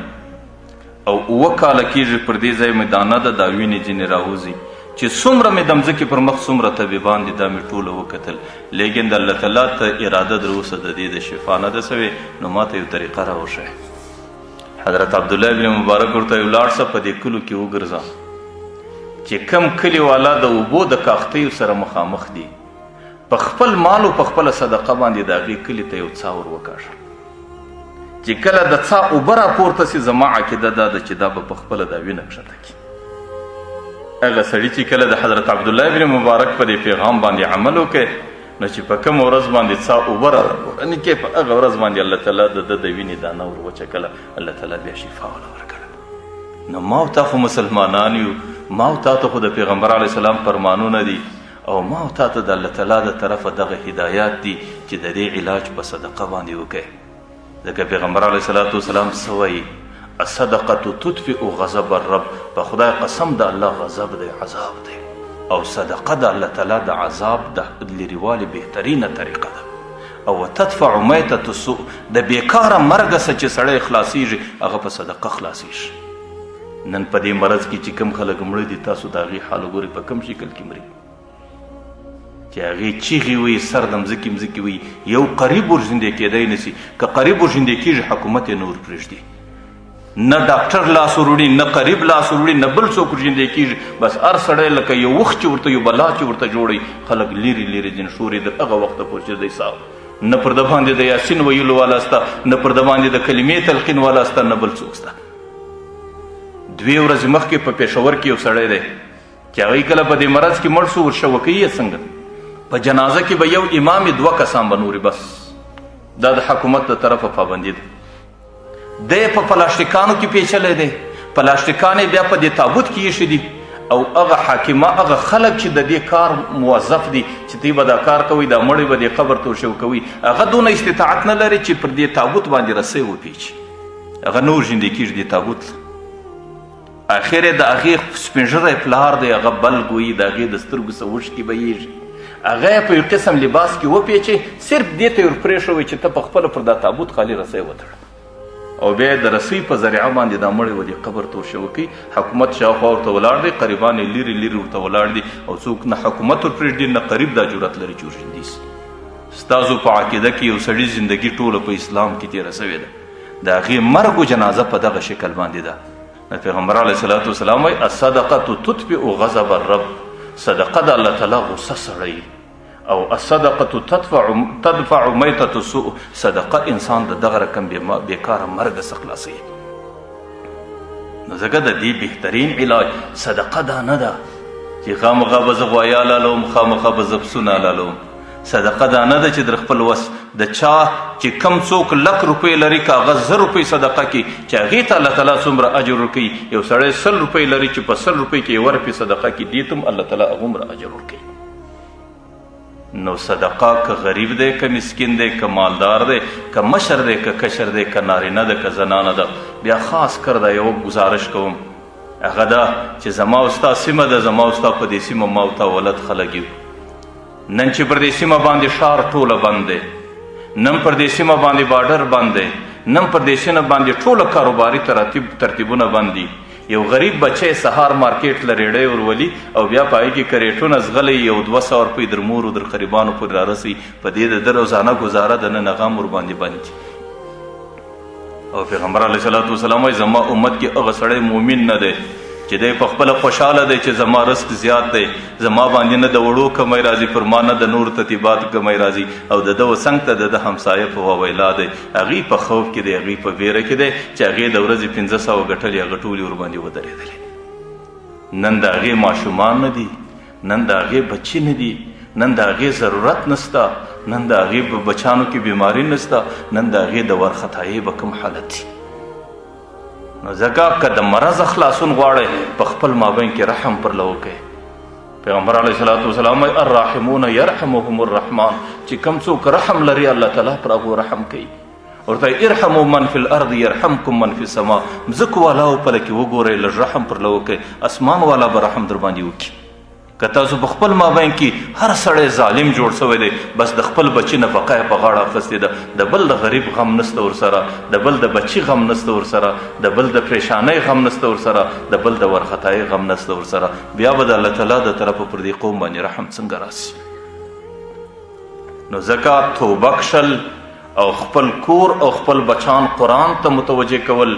Speaker 1: او 7 کاله کېږي پر دې ځای مې دانه ده دا وینې ځینې راوځي چې څومره مې د مځکې پر مخ څومره طبیبان دي دا مې ټوله وکتل، لیکن د الله تعالی ته اراده در اوسه د دې د شفا نه ده سوې، نو ما ته یو طریقه راوښیه. حضرت عبدالله بن مبارک ورته یې ولاړ شه په دې کلو کې وګرځه چې کم کلي والا د اوبو د کاختیو سره مخامخ دي، په خپل مال او په خپله صدقه باندې د هغې کلي ته یو څا ور وکاږه چې کله د څا اوبه راپورته سي زما عقیده دا ده چې دا به په خپله دا وینه کښته کړي. هغه سړي چې کله د حضرت عبدالله بن مبارک په دې پیغام باندې عمل وکړي نو چې په کومه ورځ باندې څا اوبه راپورته نه کړي، په هغه ورځ باندې الله تعالی د ده د وینې دانه ور وچکله، الله تعالی بیا شفا وله ورکړه. نو ما او تا خو مسلمانان یو، ما او تا ته خو د پیغمبر علیه السلام فرمانونه دي، او ما او تا ته د الله تعالی د طرفه دغه هدایات دي چې د دې علاج په صدقه باندې وکړي. ځکه پیغمبر علیه صلات وسلام څه وایي؟ الصدقه تطفئ غضب الرب، په خدای قسم د الله غضب دی، عذاب دی، او صدقه د الله تعالی د عذاب د لرېوالي بهترینه طریقه ده. او تدفع میتة السوء، د بیکاره مرګه څه چې سړی خلاصیږي هغه په صدقه خلاصیږي. نن په دې مرض کې چې کوم خلک مړه دي تاسو د هغې حال وګورئ په کوم شکل کې مري، چې هغې چیغې وي، سر د مځکې وي، یو قریب ورژندې کېدی نه سي. که قریب ورژندې کېږي حکومت یې نور پرېږدي، نه ډاکټر لاس وروړي، نه قریب لاس وروړي، نه بل څوک ورژندې کېږي. بس هر سړی لکه یو وخت چې ورته یو بلا چې ورته جوړوي خلک لرې لرې ځي شورې د هغه وخته پورې چې دی صاحب نه پر د باندې د یاسین ویلو والا سته، نه پر د باندې د کلمې تلقین والا سته، نه بل څوک سته. 2 ورځې مخکې په پېښور کې یو سړی دی چې هغوی کله په دې مرض کې مړ شو، ورشوکوي یې څنګه؟ په جنازه کې به یو امام 2 کسان به نوري، بس دا د حکومت د طرفه پابندي ده. دی په پلاسټیکانو کې پیچلی دی، پلاسټیکان یې بیا په دې تابوت کې ایښي دي، او هغه حاکمه هغه خلک چې د دې کار موظف دي چې دوی به دا کار کوي، دا مړی به دې قبر توشو کوي، هغه دونه استطاعت نه لري چې پر دې تابوت باندې رسۍ وپیچي، هغه نه ورژندې کېږي دې تابوت. اخر یې د هغې سپینږیری پلار دی، هغه بلګ وي، د هغې د سترګو څه اوښکې بهیږي، هغه یې په یو قسم لباس کې وپیچي، صرف دې ته یې ورپرېښوئ چې ته په خپله پر دا تابوت خالي رسۍ وتړه، او بیا یې د رسۍ په ذریعه باندې دا مړی و دې قبر ته ورشوکوي. حکومت شاوخوا ورته ولاړ دی، قریبان یې لرې لرې ورته ولاړ دي، او څوک نه حکومت ورپرېږدي نه قریب دا جرأت لري چې ورژندي سي. ستاسو په عقیده کې یو سړي زندګي ټوله په اسلام کې تېره سوې ده، د هغې مرګ و جنازه په دغه شکل باندې ده. پیغمبر علیه صلات وسلام وایي الصدقه تطفئ غضب الرب، صدقه د الله تعالی غصه سړوي، او الصدقه تدفع میتة السوء، صدقه انسان د دغه رقم بیکاره مرګ څخه خلاصوي. نو ځکه د دې بهترین علاج صدقه دا نه ده چې خامخا به زه غوایه لالوم، خامخا به زه پسونه لالوم. صدقه دا نه ده چې در خپل وس د چا چې کم څوک 1,00,000 روپۍ لري که هغه 1000 روپۍ صدقه کړي چې هغې ته الله تعالی څومره اجر ورکوي. یو سړی 100 روپۍ لري چې په 100 روپۍ کې 1 روپۍ صدقه کړي دې ته هم الله تعالی هغومره اجر ورکوي. نو صدقه که غریب دی که مسکین دی که مالدار دی که مشر دی که کشر دی که نارینه ده که زنانه ده، بیا خاص کر دا یو گزارش کوم هغه ده چې زما او ستا سیمه ده، زما او ستا په دې سیمه ما او تا ولد خلک یو. نن چې پر دې سیمه باندې ښار ټوله بند دی، نن پر دې سیمه باندې بارډر بند دی، نن پر دې سیمه باندې ټوله کاروباري ترتیبونه بند دي. یو غریب بچی سهار مارکیټ له ریډۍ ورولي او بیا په هغې کې کریټونه زغلی یو 200 روپۍ در مور و در قریبانو پورې رارسوي، په دې د ده روزانه ګزاره د نن هغه هم ورباندې بند دي. او پیغمبر علیه صلات وسلام وایي زما امت کې هغه سړی مؤمن نه دی چې دی په خپله خوشحاله دی چې زما رزق زیات دی، زما باندې نه د وړو کمی راځي، پر ما نه د نور ترتیبات کمی راځي، او د ده وڅنګ ته د ده همسایه په وویلا دی، هغې په خوف کې دی، هغې په ویره کې دی چې هغې د ورځې 1500 ګټلې هغه ټولې ورباندې ودرېدلې. نن د هغې ماشومان نه دي، نن د هغې بچي نه دي، نن د هغې ضرورت نسته، نن د هغې په بچانو کې بیماري نسته، نن د هغې د ورختایۍ به کوم حالت دي. نو ځکه که د مرض خلاصون غواړئ په خپل مابین کې رحم پر له وکئ. پیغمبر علیه صلات وسلام وایي الراحمون یرحمهم الرحمن، چې کوم څوک رحم لري الله تعالی پر هغو رحم کوي. ورته ارحموا من فی الارض یرحمکم من فی السما، مځکو والاو په لکې وګورئ، لږ رحم پر له وکئ، اسمان والا به رحم در باندې وکړي. که تاسو په خپل مابین کې هر سړی ظالم جوړ شوی دی، بس د خپل بچي نفقه یې په غاړه اخیستې ده، د بل د غریب غم نسته ورسره، د بل د بچي غم نسته ورسره، د بل د پریشانۍ غم نسته ورسره، د بل د ورختایۍ غم نسته ورسره، بیا به د الله تعالی د طرفه پر دې قوم باندې رحم څنګه راسي؟ نو ځکه توبه کښل او خپل کور او خپل بچان قرآن ته متوجه کول،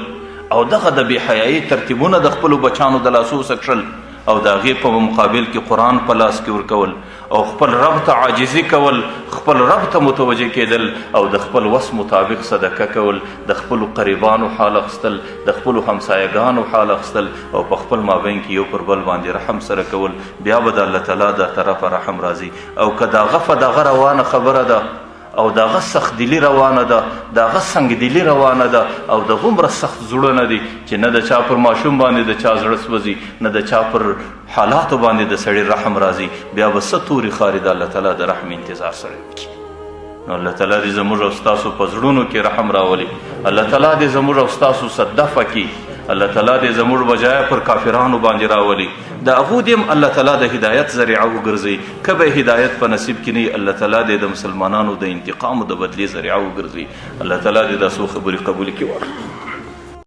Speaker 1: او دغه د بې حیایي ترتیبونه د خپلو بچانو د لاسو کښل، او د هغې په مقابل کې قرآن په لاس کې ورکول، او خپل رب ته عاجزي کول، خپل رب ته متوجه کېدل، او د خپل وس مطابق صدقه کول، د خپلو قریبانو حال اخیستل، د خپلو همسایګانو حال اخیستل، او په خپل مابین کې یو پر بل باندې رحم سره کول، بیا به د الله تعالی د طرفه رحم راځي. او که دغه په دغه روانه خبره ده، او دغه سخت دلی روانه ده، دغه سنگ دلی روانه ده، او د غومره سخت زړونه دي چې نه د چا پر ماشوم باندې د چا زړه سوځي، نه د چا پر حالاتو باندې د سړي رحم راځي، بیا به څه تورې خاري د الله تعالی د رحم انتظار سره وکړي. نو الله تعالی دې زموږ او ستاسو په زړونو کې رحم راولي، الله تعالی دې زموږ او ستاسو صدفه کړي، الله تعالی دې زموږ بجای پر کافرانو باندې راولي، د هغو دې هم الله تعالی د هدایت ذریعه وګرځوي. که به هدایت په نصیب کې نه الله تعالی دې د مسلمانانو د انتقام او د بدلې ذریعه وګرځوي. الله تعالی دې دا څو خبرې قبول کړي.